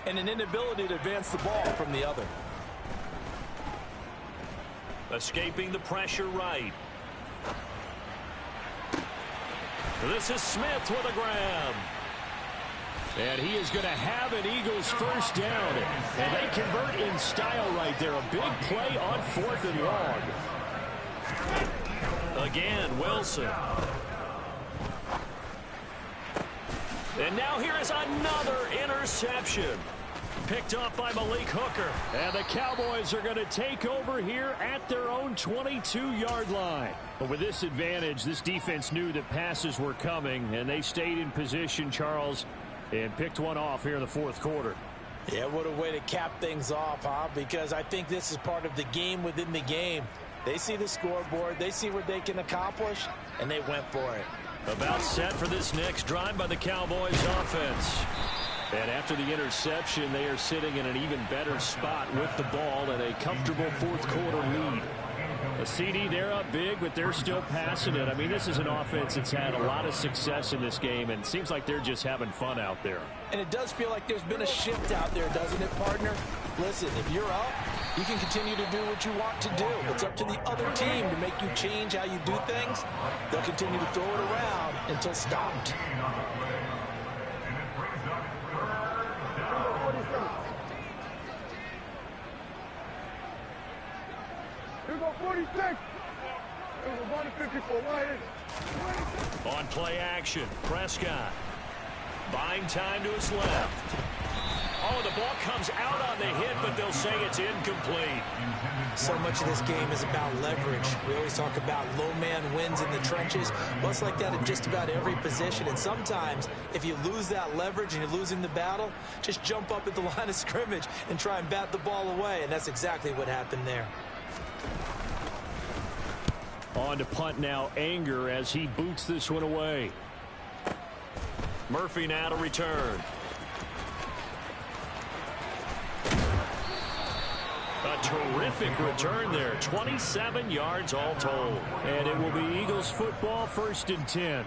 and an inability to advance the ball from the other. Escaping the pressure right. This is Smith with a grab. And he is going to have an Eagles first down. And they convert in style right there. A big play on 4th and long. Again, Wilson. And now here is another interception. Picked up by Malik Hooker. And the Cowboys are going to take over here at their own 22-yard line. But with this advantage, this defense knew that passes were coming, and they stayed in position, Charles, and picked one off here in the 4th quarter. Yeah, what a way to cap things off, huh? Because I think this is part of the game within the game. They see the scoreboard, they see what they can accomplish, and they went for it. About set for this next drive by the Cowboys offense. And after the interception, they are sitting in an even better spot with the ball and a comfortable 4th quarter lead. A CD, they're up big, but they're still passing it. I mean, this is an offense that's had a lot of success in this game, and it seems like they're just having fun out there. And it does feel like there's been a shift out there, doesn't it, partner? Listen, if you're up, you can continue to do what you want to do. It's up to the other team to make you change how you do things. They'll continue to throw it around until stopped. On play action, Prescott. Buying time to his left. Oh, the ball comes out on the hit, but they'll say it's incomplete. So much of this game is about leverage. We always talk about low man wins in the trenches. Well, it's like that in just about every position. And sometimes, if you lose that leverage and you're losing the battle, just jump up at the line of scrimmage and try and bat the ball away. And that's exactly what happened there. On to punt now, Anger, as he boots this one away. Murphy now to return. A terrific return there. 27 yards all told. And it will be Eagles football, 1st and 10.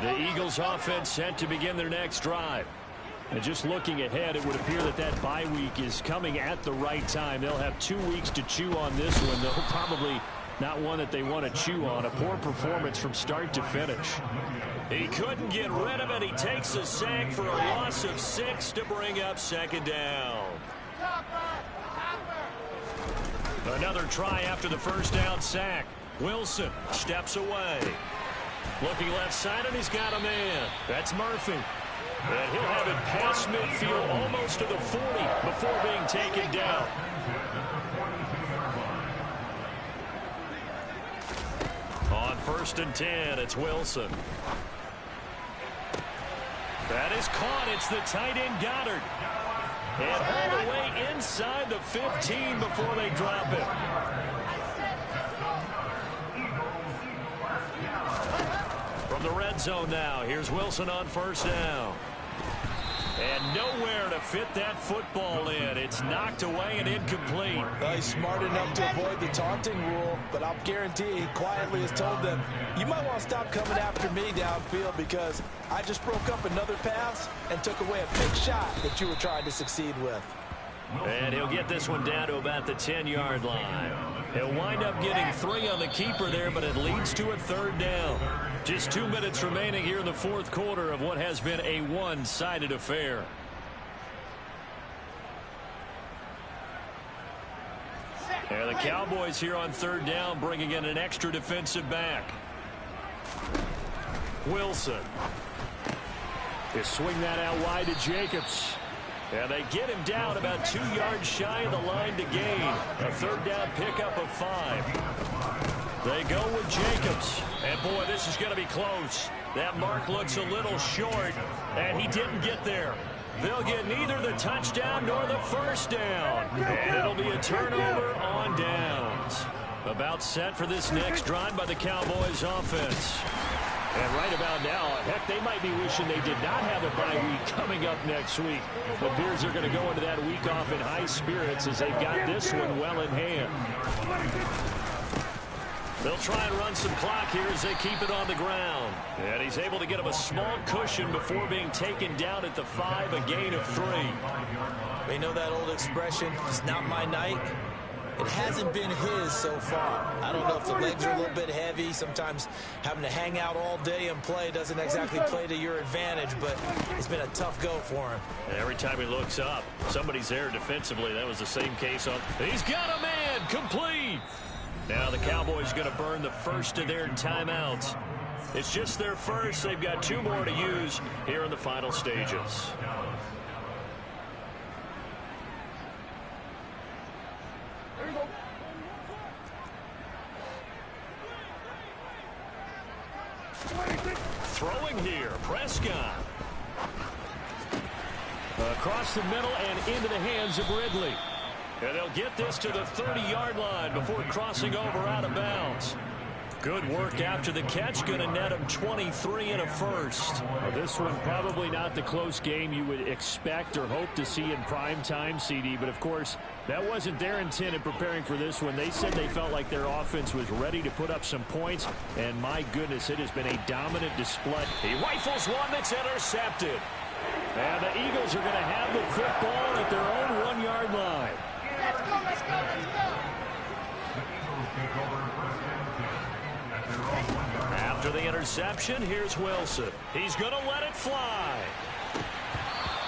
The Eagles offense set to begin their next drive. And just looking ahead, it would appear that that bye week is coming at the right time. They'll have 2 weeks to chew on this one, though probably not one that they want to chew on. A poor performance from start to finish. He couldn't get rid of it. He takes a sack for a loss of 6 to bring up second down. Another try after the first down sack. Wilson steps away. Looking left side, and he's got a man. That's Murphy. And he'll have it past midfield almost to the 40 before being taken down. On 1st and 10, it's Wilson. That is caught. It's the tight end Goddard. And all the way inside the 15 before they drop it. From the red zone now, here's Wilson on 1st down. And nowhere to fit that football in. It's knocked away and incomplete. Well, he's smart enough to avoid the taunting rule, but I'll guarantee he quietly has told them, you might want to stop coming after me downfield because I just broke up another pass and took away a big shot that you were trying to succeed with. And he'll get this one down to about the 10-yard line. He'll wind up getting 3 on the keeper there, but it leads to a 3rd down. Just 2 minutes remaining here in the 4th quarter of what has been a one-sided affair. And the Cowboys here on 3rd down, bringing in an extra defensive back. Wilson. They swing that out wide to Jacobs. And they get him down about 2 yards shy of the line to gain. A 3rd down pickup of 5. They go with Jacobs. And, boy, this is going to be close. That mark looks a little short, and he didn't get there. They'll get neither the touchdown nor the 1st down. And it'll be a turnover on downs. About set for this next drive by the Cowboys offense. And right about now, heck, they might be wishing they did not have a bye week coming up next week. The Bears are going to go into that week off in high spirits as they've got this one well in hand. They'll try and run some clock here as they keep it on the ground. And he's able to get him a small cushion before being taken down at the 5, a gain of 3. We know that old expression, it's not my night. It hasn't been his so far. I don't know if the legs are a little bit heavy. Sometimes having to hang out all day and play doesn't exactly play to your advantage, but it's been a tough go for him. And every time he looks up, somebody's there defensively. That was the same case on. He's got a man, complete. Now the Cowboys going to burn the first of their timeouts. It's just their first. They've got 2 more to use here in the final stages. Throwing here, Prescott. Across the middle and into the hands of Ridley. And they'll get this to the 30-yard line before crossing over out of bounds. Good work after the catch. Going to net him 23 and a first. Well, this one probably not the close game you would expect or hope to see in prime time, CD. But, of course, that wasn't their intent in preparing for this one. They said they felt like their offense was ready to put up some points. And, my goodness, it has been a dominant display. He rifles one that's intercepted. And the Eagles are going to have the football at their own 1-yard line. Let's go, let's go, let's go. After the interception, here's Wilson. He's going to let it fly.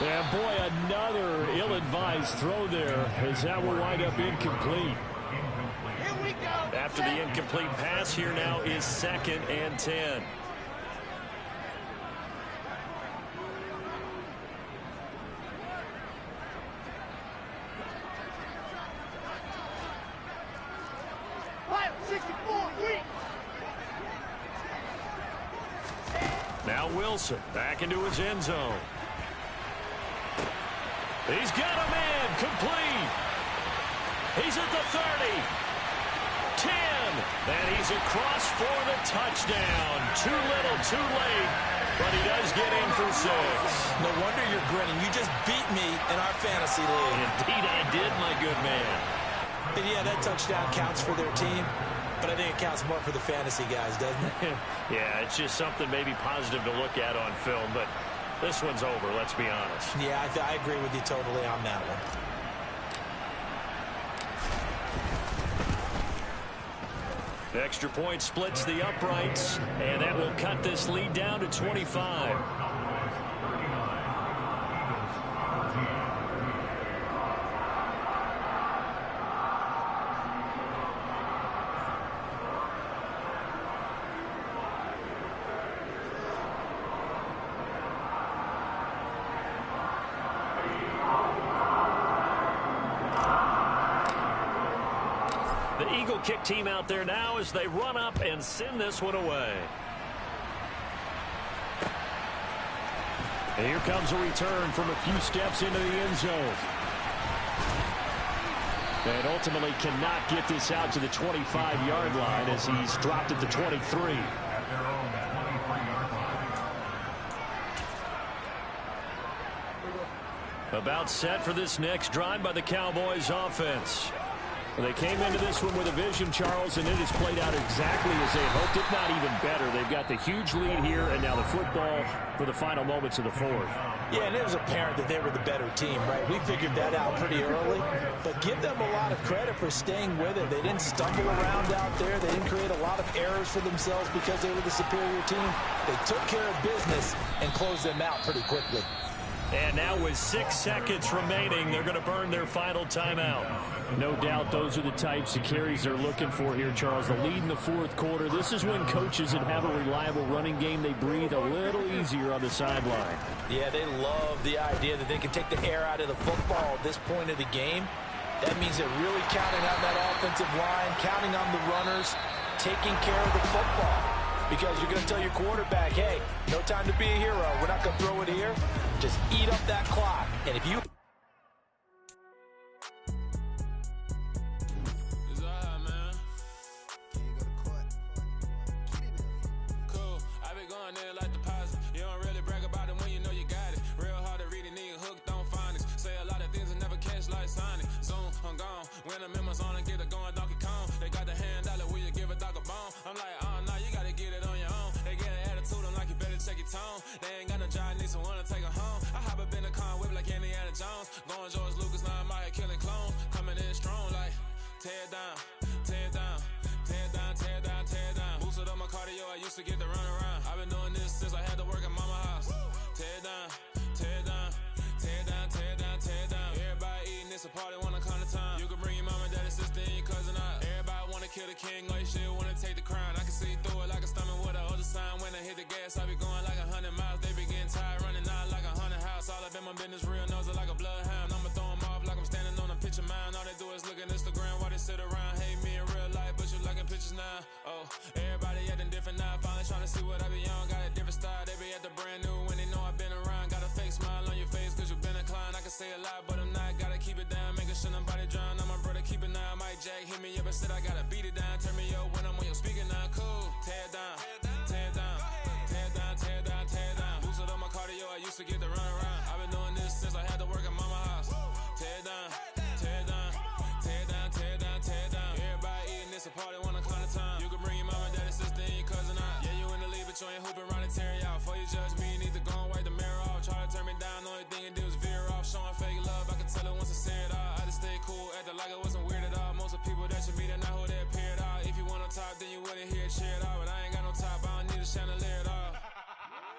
And, boy, another ill-advised throw there as that will wind up incomplete. Here we go. After the incomplete pass, here now is 2nd and 10. Now Wilson back into his end zone. He's got a man, complete. He's at the 30. 10. And he's across for the touchdown. Too little, too late. But he does get in for 6. No wonder you're grinning. You just beat me in our fantasy league. Indeed I did, my good man. And yeah, that touchdown counts for their team, but I think it counts more for the fantasy guys, doesn't it? Yeah, it's just something maybe positive to look at on film, but this one's over, let's be honest. Yeah, I agree with you totally on that one. The extra point splits the uprights, and that will cut this lead down to 25. The Eagle kick team out there now as they run up and send this one away. And here comes a return from a few steps into the end zone. And ultimately cannot get this out to the 25-yard line as he's dropped at the 23. At their own 23-yard line. About set for this next drive by the Cowboys offense. They came into this one with a vision, Charles, and it has played out exactly as they hoped, if not even better. They've got the huge lead here, and now the football for the final moments of the fourth. Yeah, and it was apparent that they were the better team, right? We figured that out pretty early, but give them a lot of credit for staying with it. They didn't stumble around out there. They didn't create a lot of errors for themselves because they were the superior team. They took care of business and closed them out pretty quickly. And now with 6 seconds remaining, they're going to burn their final timeout. No doubt those are the types of carries they're looking for here, Charles. The lead in the fourth quarter. This is when coaches that have a reliable running game, they breathe a little easier on the sideline. Yeah, they love the idea that they can take the air out of the football at this point of the game. That means they're really counting on that offensive line, counting on the runners, taking care of the football. Because you're going to tell your quarterback, hey, no time to be a hero. We're not going to throw it here. Just eat up that clock. And if you... Cool. I be going there like deposit. You don't really brag about it when you know you got it. Real hard to read a nigga hooked on phonics. Say a lot of things and never catch like Sonic. Zoom, I'm gone. When I'm in my zone and get it going Donkey Kong. They got the hand dollar, will you give a dog a bone? I'm like, oh no, you gotta get it on your own. They get an attitude, I'm like, you better check your tone. They ain't got no job, need someone to take her home. I hop up in the car, whip like Indiana Jones. Going George Lucas, now I'm out here killing clones. Coming in strong like, tear down, tear down, tear down, tear down, tear down. Boosted up my cardio, I used to get to run around. I've been doing this since I had to work at mama house. Tear down, tear down, tear down, tear down, tear down. Everybody eating, it's a party, wanna come to time. You can bring your mama, daddy, sister, and your cousin out. Everybody wanna kill the king, like shit, wanna take the crown. I can see through it like a stomach with a other sign. When I hit the gas, I be going like 100 miles. They be getting tired, running out like 100 house. All up in my business, real nose like a bloodhound. I'ma throw them off like I'm standing on a picture mound. All they do is look at Instagram while they sit around. Hate me in real life, but you liking pictures now. Oh, everybody acting different now. Finally trying to see what I be on. Got a different style, they be at the brand new when they know I've been around. Got a fake smile on your face cause you been inclined. I can say a lot, but I'm not. Gotta keep it down, making sure nobody drown. I'm my brother, keep it now. Mike Jack hit me up and said I gotta beat it down. Turn me up when I'm on your speaker now. Cool, tear down, tear down, tear down, tear down, tear down. Boosted up my cardio, I used to get to run around. I've been doing this since I had to work at mama house. Tear down, tear down, tear down, tear down, tear down. Everybody eating, it's a party, wanna come to time. You can bring your mama, daddy, sister, and your cousin out. Yeah, you in the lead, but you ain't hooping around and tearing out. Before you judge me, you need to go and wipe the mirror off. Try to turn me down, the only thing you do is veer off. Showing fake love, I can tell it once I say it all. I just stay cool, acting like it wasn't weird at all. Most of the people that you meet are not who they appear at all. If you want on top, then you wouldn't hear it cheer at all. But I ain't got no top, I don't need a chandelier at all.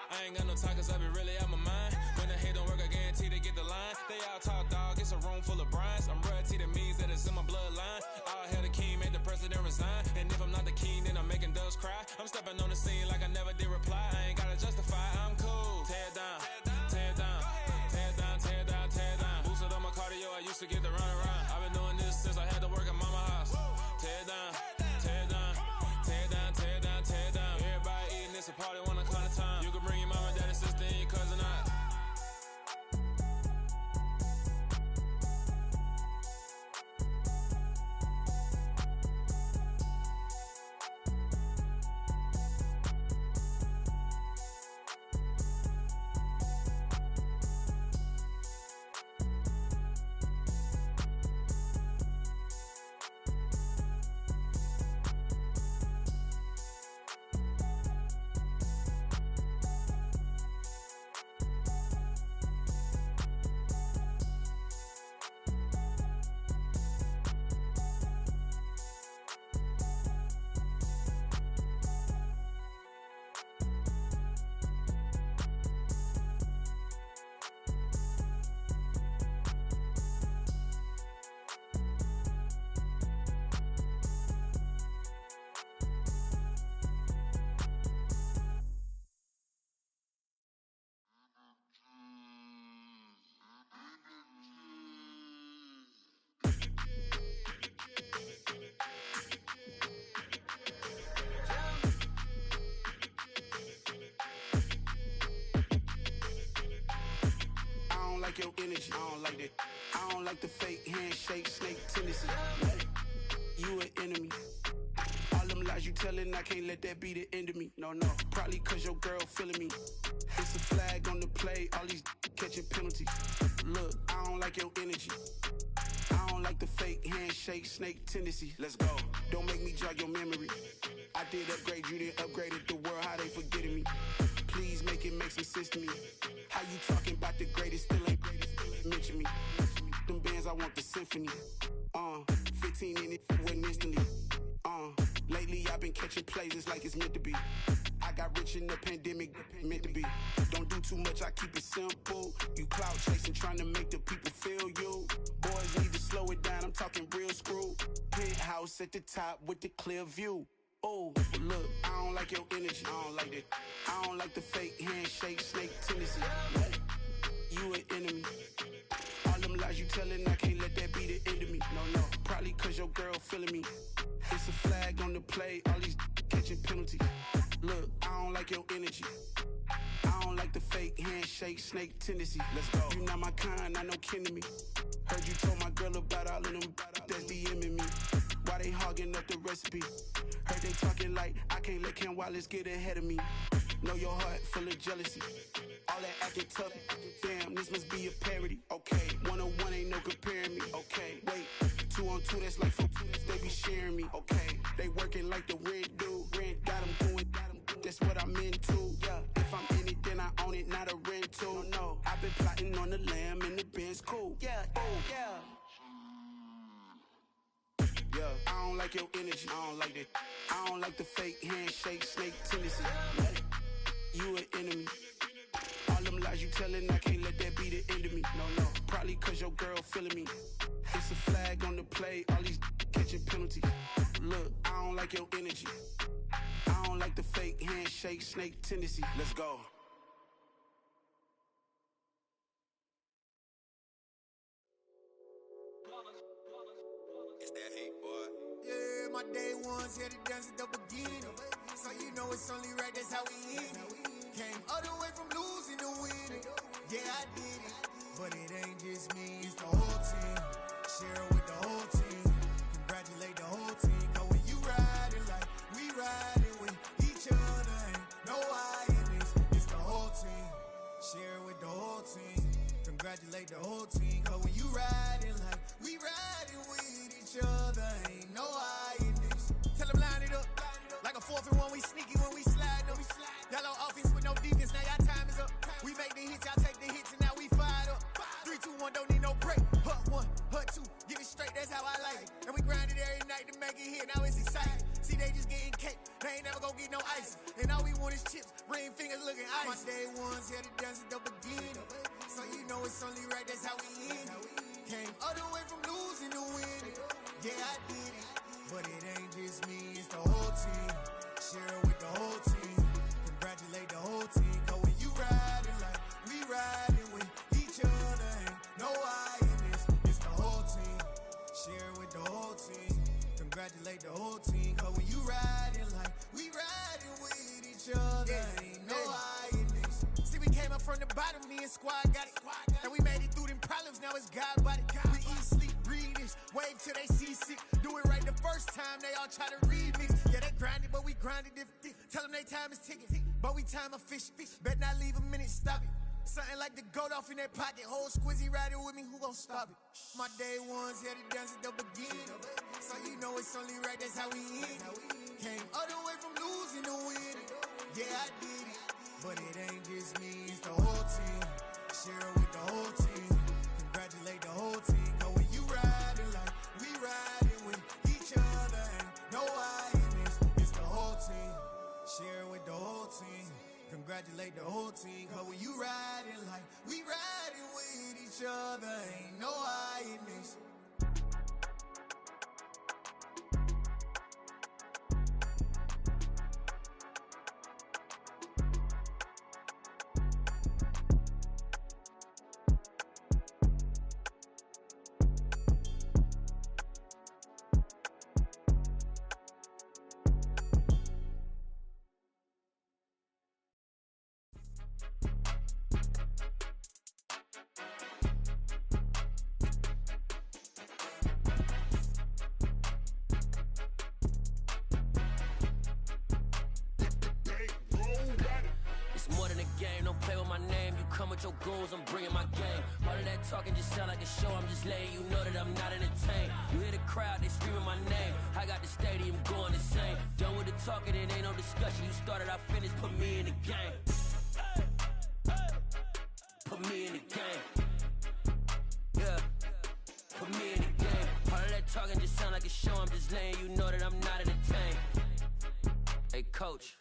I ain't got no talk cause I be really out my mind. When the hate don't work, I guarantee they get the line. They all talk dog, it's a room full of brinds. I'm royalty, that means that it's in my bloodline. All hell the king, made the president resign. And if I'm not the king, then I'm making doves cry. I'm stepping on the scene like I never did reply. I ain't gotta justify, I'm cool. Tear down, tear down, tear down, tear down, tear down. Boosted up my cardio, I used to get to run around. I've been doing this since I had to work at mama house. Tear down, tear down, tear down, tear down, tear down. Everybody eating, it's a party, wanna come to time. You can bring your mama, daddy, sister, and your cousin out. like your energy. I don't like that. I don't like the fake handshake, snake tendency. You an enemy. All them lies you telling, I can't let that be the end of me. No, probably cause your girl feeling me. It's a flag on the play, all these catching penalties. Look, I don't like your energy. I don't like the fake handshake, snake tendency. Let's go. Don't make me jog your memory. I did upgrade, you didn't upgrade it. The world, how they forgetting me. Please make it make some sense to me. How you talking about the greatest, still ain't mention me. Them bands, I want the symphony. 15 in it, went instantly. Lately I've been catching plays, it's like it's meant to be. I got rich in the pandemic, meant to be. Don't do too much, I keep it simple. You clout chasing, trying to make the people feel you. Boys need to slow it down, I'm talking real screw. Penthouse at the top with the clear view. Oh, look, I don't like your energy, I don't like that. I don't like the fake handshake, snake tendency. You an enemy. All them lies you telling, I can't let that be the end of me. No, probably cause your girl feeling me. It's a flag on the play, all these catching penalties. Look, I don't like your energy. I don't like the fake handshake, snake tendency. Let's go. You not my kind, I know kin to me. Heard you told my girl about all of them that's DMing me. Why they hogging up the recipe? Heard they talking like I can't let Ken Wallace get ahead of me. Know your heart full of jealousy. All that acting tough, damn, this must be a parody. Okay, 1-on-1 ain't no comparing me. Okay, wait, 2-on-2, that's like 4, they be sharing me. Okay, they working like the rent do. Rent got them going, that's what I'm into. Yeah, if I'm in it, then I own it, not a rental. No, I've been plotting on the lamb and the Benz cool. Yeah, yeah. Yeah, I don't like your energy, I don't like that. I don't like the fake handshake, snake tendency. You an enemy. All them lies you telling, I can't let that be the end of me. No, probably cause your girl feeling me. It's a flag on the play, all these catching penalties. Look, I don't like your energy. I don't like the fake handshake, snake tendency. Let's go. It's that hate, boy. Yeah, my day ones here to dance at the beginning. So you know it's only right, that's how we end it. Came all the way from losing to winning. Yeah, I did it. But it ain't just me, it's the whole team. Share it with the whole team. Congratulate the whole team. Cause when you riding like we riding with each other, ain't no I in this. It's the whole team. Share it with the whole team. Congratulate the whole team. Cause when you riding like we riding with each other, ain't no I in this. Tell them line it up. Like a 4th and 1, we sneaky when we slide up. Y'all on offense with no defense, now y'all time is up. We make the hits, y'all take the hits, and now we fired up. 3, 2, 1, don't need no break. Hut 1, hut 2, give it straight, that's how I like it. And we grind it every night to make it here, now it's exciting. See, they just getting cake, they ain't never gonna get no ice. And all we want is chips, ring fingers looking ice. My day ones here to dance at the beginning. So you know it's only right, that's how we end it. Came all the way from losing to winning. Yeah, I did it. But it ain't just me, it's the whole team. Share it with the whole team. Congratulate the whole team. Cause when you riding like we riding with each other, ain't no I in this. It's the whole team. Share it with the whole team. Congratulate the whole team. Cause when you riding like we riding with each other, ain't no I in this. See, we came up from the bottom, me and squad got it. And we made it through them problems, now it's God body. We eat, sleep, breathe this, wave till they see sick. Do it right the first time, they all try to remix. Yeah, they grinded, but we grinded different. Tell them they time is ticking, but we time a fish. Bet not leave a minute, stop it. Something like the goat off in that pocket. Whole squizzy riding with me, who gon' stop it? My day ones here to dance at the beginning. So you know it's only right, that's how we end it. Came all the way from losing to winning. Yeah, I did it. But it ain't just me, it's the whole team. Share it with the whole team. Congratulate the whole team. Cause when you riding like we riding with each other, ain't no I in this. It's the whole team. Share it with the whole team. Congratulate the whole team. Cause when you riding like we riding with each other, ain't no I in this. game, don't play with my name. You come with your goons, I'm bringing my game. All of that talking just sound like a show, I'm just letting you know that I'm not entertained. You hear the crowd, they screaming my name. I got the stadium going insane. Done with the talking, it ain't no discussion. You started, I finished, put me in the game. Put me in the game. Yeah, put me in the game. All of that talking just sound like a show, I'm just letting you know that I'm not entertained. Hey, coach.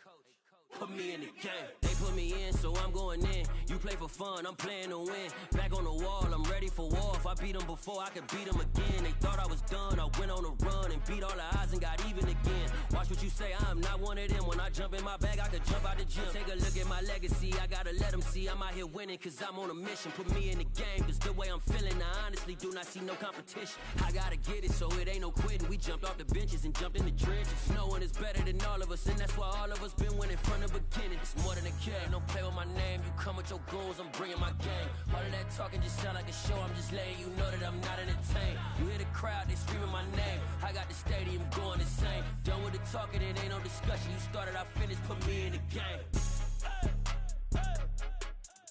Put me in the game. They put me in, so I'm going in. You play for fun, I'm playing to win. Back on the wall, I'm ready for war. If I beat them before, I could beat them again. They thought I was done, I went on a run and beat all the odds and got even again. Watch what you say, I'm not one of them. When I jump in my bag, I could jump out the gym. Take a look at my legacy, I gotta let them see I'm out here winning, cause I'm on a mission. Put me in the game, cause the way I'm feeling, I honestly do not see no competition. I gotta get it, so it ain't no quitting. We jumped off the benches and jumped in the trenches. No one is better than all of us, and that's why all of us been winning from the beginning. It's more than a game, don't play with my name. You come with your goons, I'm bringing my game. All of that talking just sound like a show, I'm just letting you know that I'm not entertained. You hear the crowd, they screaming my name. I got the stadium going insane. Done with the talking, it ain't no discussion. You started, I finished, put me in the game.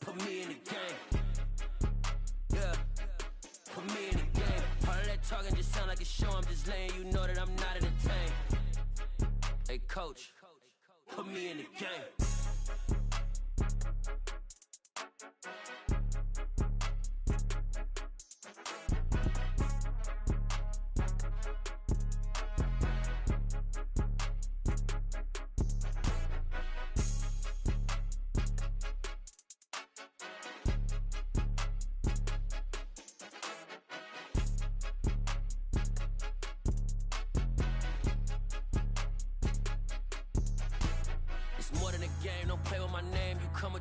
Put me in the game. Yeah, put me in the game. All of that talking just sound like a show, I'm just letting you know that I'm not entertained. Hey, coach. Put me in the game.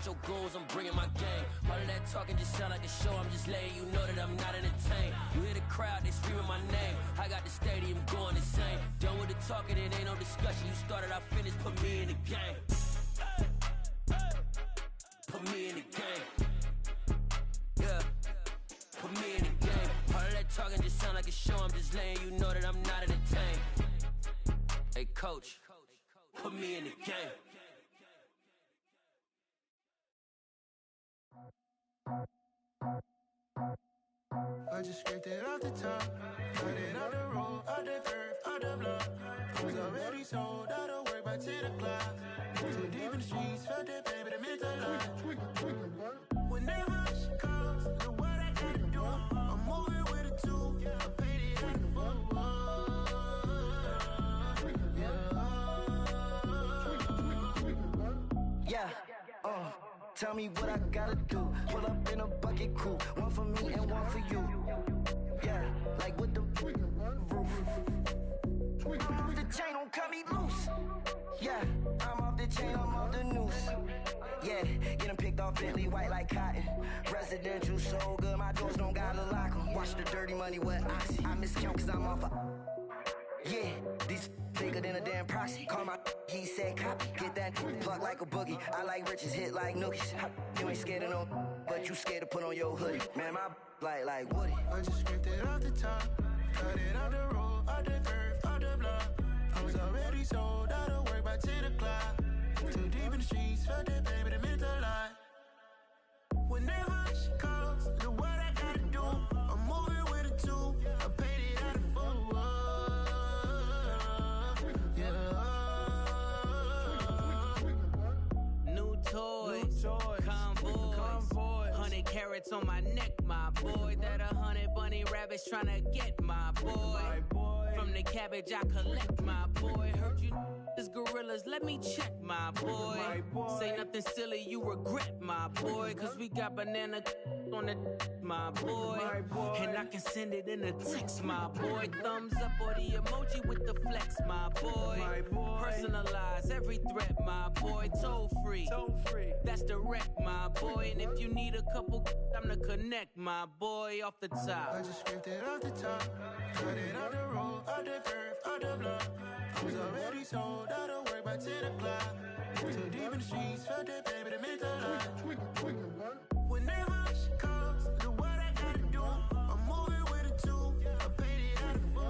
Your goals, I'm bringing my game. All of that talking just sound like a show, I'm just letting you know that I'm not entertained. You hear the crowd, they screaming my name. I got the stadium going insane. Done with the talking, it ain't no discussion. You started, I finished, put me in the game. Put me in the game. Yeah, put me in the game. All of that talking just sound like a show, I'm just letting you know that I'm not entertained. Hey, coach, put me in the game. I just scraped it off the top, cut it out the road, out the curve, out the block. I was already sold, out of work by 10 o'clock. Too deep in the streets, felt that baby, the mental lie. When they rush calls, the what I gotta do, I'm moving with a two, I paid it out the full. Tell me what I gotta do. Pull up in a bucket crew, one for me and one for you. Yeah, like with the roof. I'm off the chain, don't cut me loose. Yeah, I'm off the chain, I'm off the noose. Yeah, get them picked off Bentley, white like cotton. Residential, so good, my doors don't gotta lock them. Watch the dirty money with Oxy. I miscount cause I'm off a... Yeah, these bigger than a damn proxy. Call my he said copy. Get that plug like a boogie. I like riches, hit like nookies. You ain't scared of no, but you scared to put on your hoodie. Man, my like Woody. I just scraped it off the top, cut it out the road, out the curve, out the block. I was already sold, out of work by 10 o'clock. Too deep in the streets, felt that baby, the mental lie. When they rush calls, the what I gotta do, I'm moving with a two, I paid it out of full. Convoy, 100 carats on my neck, my boy. That 100 bunny rabbits tryna get my boy. From the cabbage I collect, my boy. Heard you is gorillas, let me check, my boy. Say nothing silly, you regret, my boy. Cause we got banana on the my boy. And I can send it in a text, my boy. Thumbs up or the emoji with the flex, my boy. Personalize every threat, my boy. Toll free, that's direct, my boy. And if you need a couple, I'm to connect, my boy, off the top. I just scraped it off the top, cut it out the road, out the curve, out the block. I was already sold, out of work by 10 o'clock. Too deep in the streets, felt that baby, the mental lie. When they rush calls, the what I gotta do, I'm moving with a two, I paid it out of full.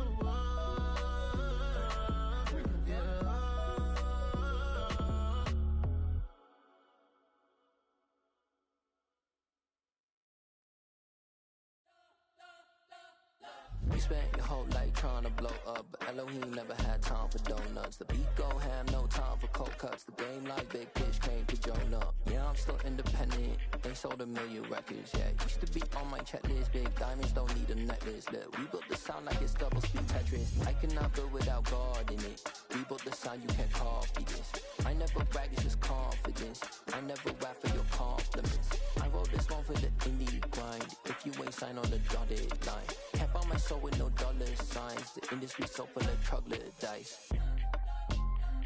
spent your whole life trying to blow up, but Elohim never had time for donuts. The beat go ham, no time for cold cuts. The game like Big Fish came to Jonah. Yeah, I'm still independent, they sold 1 million records. Yeah, used to be on my checklist. Big diamonds don't need a necklace. Look, we built the sound like it's double speed Tetris. I cannot build without God in it. We built the sound, you can't copy this. I never brag, it's just confidence. I never rap for your compliments. I wrote this one for the indie grind. If you ain't signed on the dotted line, can't buy my soul with no dollar signs. The industry so full of troglodytes.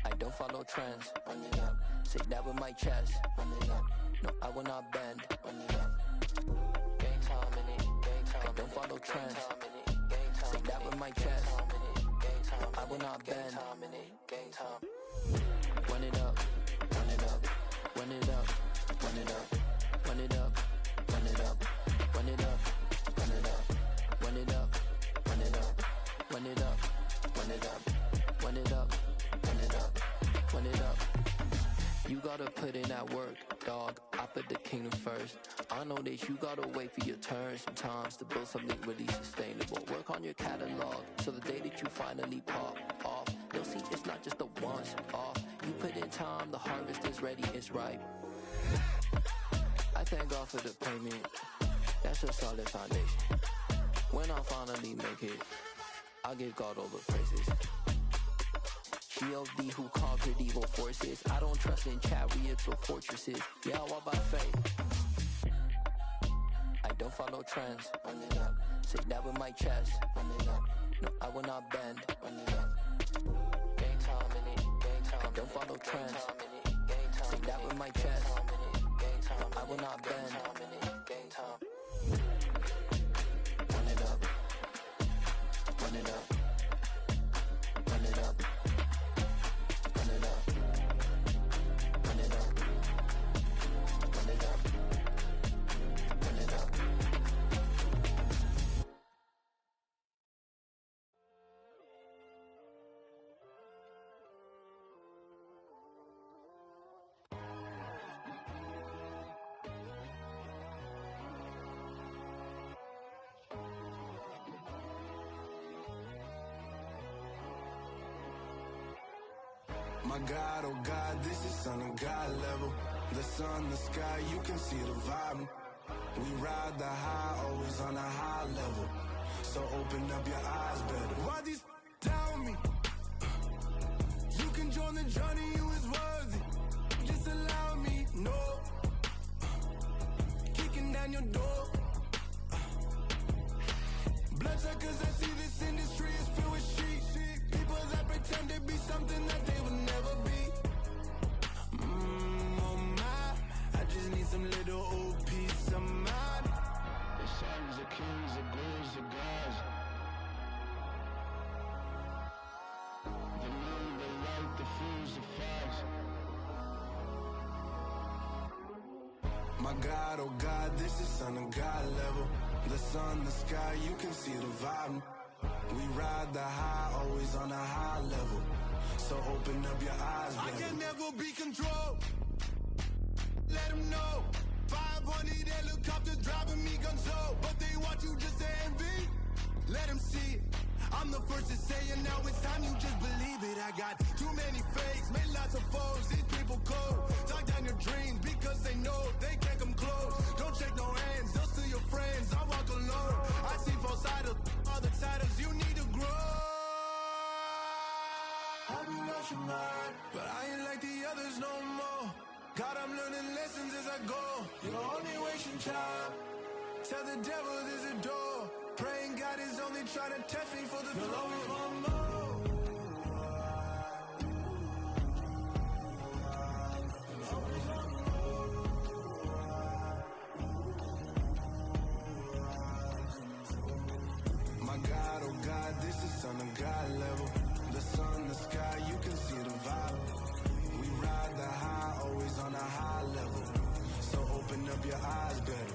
I don't follow trends. Run it up. Say that with my chest. Run it up. No, I will not bend. Run it up. Gang time in it. Gang time. I don't follow trends. Say that with my chest. No, I will not bend. Gang time. Run it up. Run it up. Run it up. Run it up. Run it up. Run it up. Run it up. Run it up. Run it up. Run it up. Run it up. Run it up. Run it up. Run it up. Run it up. You gotta put in that work, dog. I put the kingdom first. I know that you gotta wait for your turn sometimes to build something really sustainable. Work on your catalog so the day that you finally pop off, you'll see it's not just a once off. You put in time, the harvest is ready, it's ripe. I thank God for the payment. That's a solid foundation. When I finally make it, I'll give God all the praises. G.O.D. who conquered evil forces. I don't trust in chariots or fortresses. Yeah, I walk by faith. I don't follow trends. Run it up. Say that with my chest. Run it up. No, I will not bend. Run it up. Gang time in it. Gang time. I don't follow trends. Say that with my chest. No, I will not bend. Gang time. Run it up. Run it up. Run it up. Run it up. Run it up. Run it up. Run it up. My God, oh God, this is Son of God level. The sun, the sky, you can see the vibe. We ride the high, always on a high level. So open up your eyes better. Why these tell me? You can join the journey, you is worthy. Just allow me, no. Kicking down your door. Bloodsuckers, I see this industry is filled with sheep. People that pretend to be something that they will never be. Oh my, I just need some little old peace of mind. The sons of kings, the gurus, the gods. The moon, the light, the fools, the facts. My God, oh God, this is Son of God level. The sun, the sky, you can see the vibe. We ride the high, always on a high level. So open up your eyes, baby. I can never be controlled. Let them know. 500 helicopters driving me gonzo. But they want you just to envy. Let them see it. I'm the first to say it, now it's time you just believe it. I got too many fakes, made lots of foes. These people cold. Talk down your dreams because they know they can't come close. Don't shake no hands, they'll steal your friends. I walk alone. I see false idols, other titles, you need to grow. I be lost your mind, but I ain't like the others no more. God, I'm learning lessons as I go. You're only wasting time. Tell the devil there's a door. Praying God is only trying to test me for the throne. You'll always want more. My God, oh God, this is Son of God level. The sun, the sky, you can see the vibe. We ride the high, always on a high level. So open up your eyes better.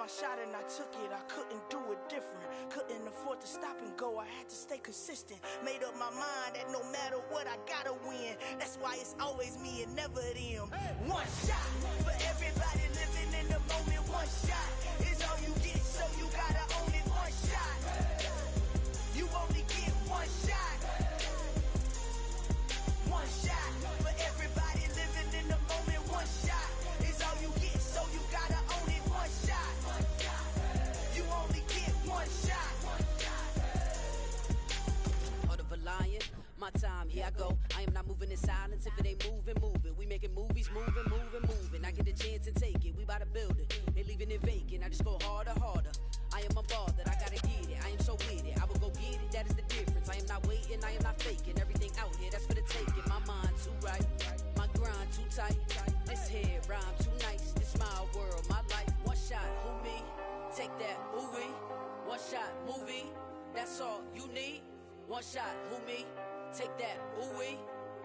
my shot and I took it. I couldn't do it different. Couldn't afford to stop and go. I had to stay consistent. Made up my mind that no matter what, I gotta win. That's why it's always me and never them. One shot for everybody living in the moment. One shot is all you get, so you gotta own it. One shot. You only get one shot. One shot for everybody living in the moment. One shot is all you get, so you gotta own it. One shot. You only get one shot. Heart of a lion, my time, here I go. I am not moving in silence. If it ain't moving, moving. We making movies, moving, moving, moving. I get a chance and take it. We bout to build it. They leaving it vacant. I just go harder, harder. I am a ball that I gotta get it. I am so with it. I will go get it. That is the difference. I am not waiting. I am not faking. Everything out here, that's for the taking. My mind too right. My grind too tight. This head rhyme too nice. This my world, my life. One shot, who me? Take that, who we? One shot, movie. That's all you need. One shot, who me? Take that, who we?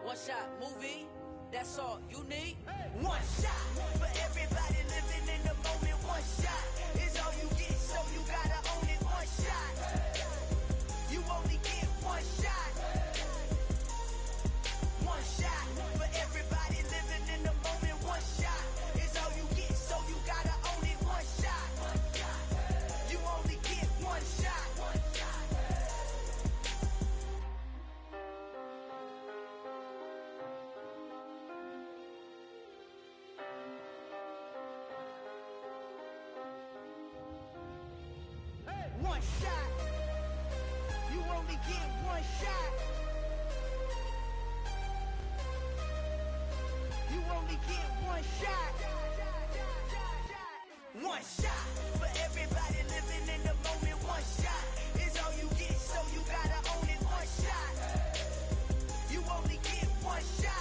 One shot, movie. That's all you need. One shot for everybody living in the moment. One shot is all you get, so you gotta own it. One shot. You only get one shot. One shot for everybody living in the moment. One shot is all you get, so you gotta own it. One shot. You only get one shot. One shot. You only get one shot. You only get one shot. One shot for everybody living in the moment. One shot is all you get, so you gotta own it. One shot. You only get one shot.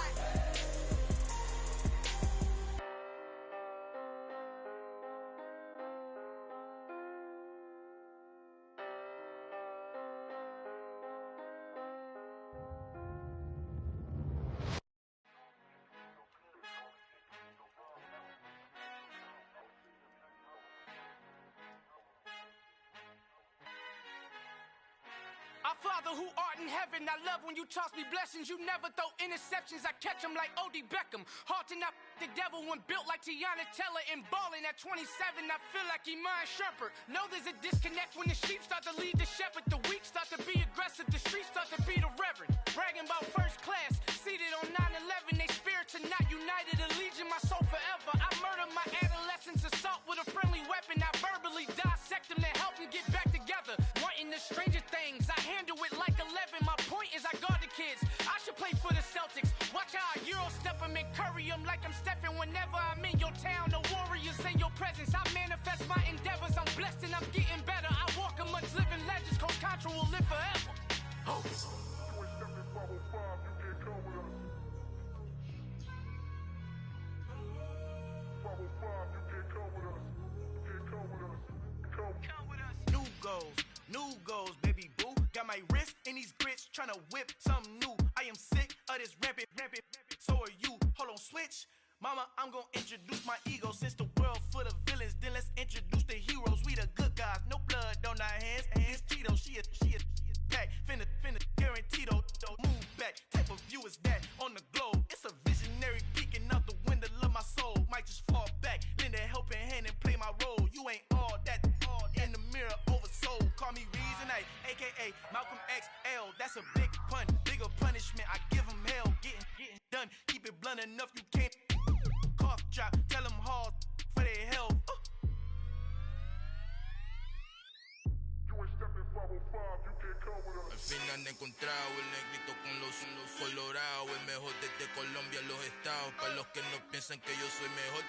Our Father who art in heaven, I love when you toss me blessings. You never throw interceptions, I catch them like O.D. Beckham. Hard to not the devil when built like Tiana Teller and balling at 27, I feel like Iman Shumpert. Know there's a disconnect when the sheep start to lead the shepherd. The weak start to be aggressive, the streets start to be the reverend. Bragging about first class, seated on 9/11. They spirits are not united, a legion, my soul forever. I murder my adolescence, assault with a friendly weapon. I verbally dissect them to help them get back together. Wanting the stranger things, I handle it like 11. My point is I guard the kids. I should play for the Celtics. Watch how I Euro step them and curry them like I'm Stephen. Whenever I'm in your town, the Warriors in your presence. I manifest my endeavors. I'm blessed and I'm getting better. I walk amongst living legends. Coach Contra will live forever. Oh. New goals, baby boo. Got my wrist in these grits, tryna whip something new. I am sick of this rampant. So are you. Hold on, switch. Mama, I'm gonna introduce my ego. Since the world full of villains, then let's introduce the heroes. We the good guys, no blood on our hands. It's Tito, she is back. Finna guaranteed, move back. Type of view is that on the globe? It's a visionary peeking out the window of my soul. Might just fall back, lend a helping hand and play my role. You ain't all that in the mirror oversold. Call me Reason A, aka Malcolm XL. That's a big pun, bigger punishment. I give him hell, getting done. Keep it blunt enough, you can't cough drop. Tell them hard for their health. Al fin han encontrado el negrito con los colorados, el mejor desde Colombia a los estados. Para los que no piensan que yo soy mejor,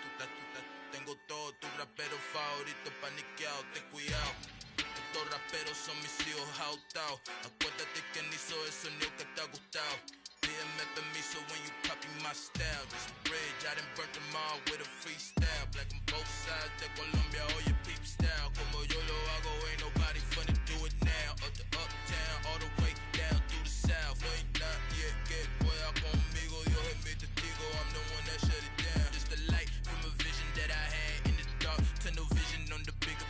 tengo todo, tu rapero favorito paniqueado, ten cuidado. Estos raperos son mis hijos adoptados. Acuérdate que ni hizo el sonido que te ha gustado. Pídeme permiso when you copy my style. This bridge, I done burnt them all with a freestyle. Black on both sides de Colombia, oye peep style. Como yo lo hago, ain't nobody finna do it now. Up to uptown, all the way down through the south. Ain't not yet, que pueda conmigo. Dios es mi testigo, I'm the one that shut it down. Just a light from a vision that I had in the dark. Tunnel vision on the bigger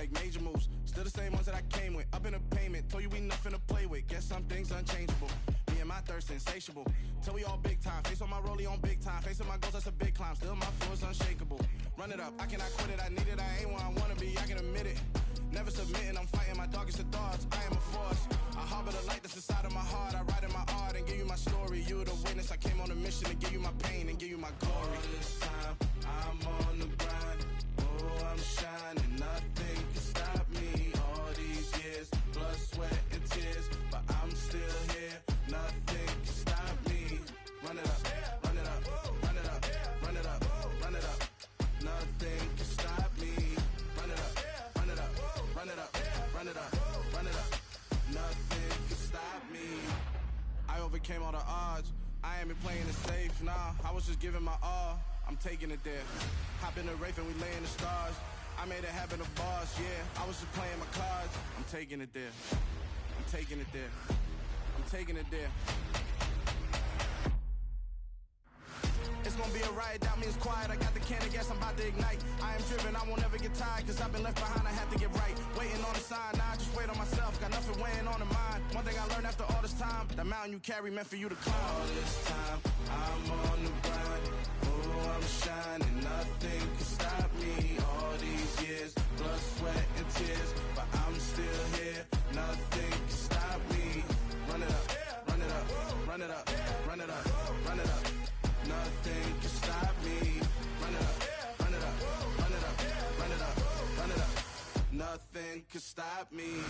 make major moves. Still the same ones that I came with. Up in a payment, told you we nothing to play with. Guess some things unchangeable. Me and my thirst insatiable. Till we all big time. Face on my rollie on big time. Facing my goals, that's a big climb. Still my flow is unshakable. Run it up, I cannot quit it. I need it, I ain't where I wanna be, I can admit it. Never submitting, I'm fighting my darkest of thoughts. I am a force. I harbor the light that's inside of my heart. I write in my art and give you my story. You are the witness. I came on a mission to give you my pain and give you my glory. All this time, I'm on the grind. Oh, I'm shining. Nothing can stop me. All these years, blood, sweat, and tears. But I'm still here. Nothing can stop me. Run it up, run it up, run it up, run it up, run it up. Nothing can stop me. Run it up, run it up, run it up, run it up, run it up. Nothing can stop me. I overcame all the odds. I ain't been playing it safe, nah. I was just giving my all. I'm taking it there. Hop in the Wraith and we lay in the stars. I made it happen, the boss, yeah. I was just playing my cards. I'm taking it there. I'm taking it there. I'm taking it there. It's gonna be a riot, that means quiet. I got the can of gas, I'm about to ignite. I am driven, I won't ever get tired, cause I've been left behind, I have to get right. Waiting on a sign, now I just wait on myself. Got nothing weighing on the mind. One thing I learned after all this time, the mountain you carry meant for you to climb. All this time, I'm on the grind. Oh, I'm shining, nothing can stop me. All these years, blood, sweat, and tears. But I'm still here, nothing can stop me. Run it up, run it up, run it up, run it up, run it up. Nothing can stop me. Run it up, run it up, run it up, run it up, run it up. Nothing can stop me.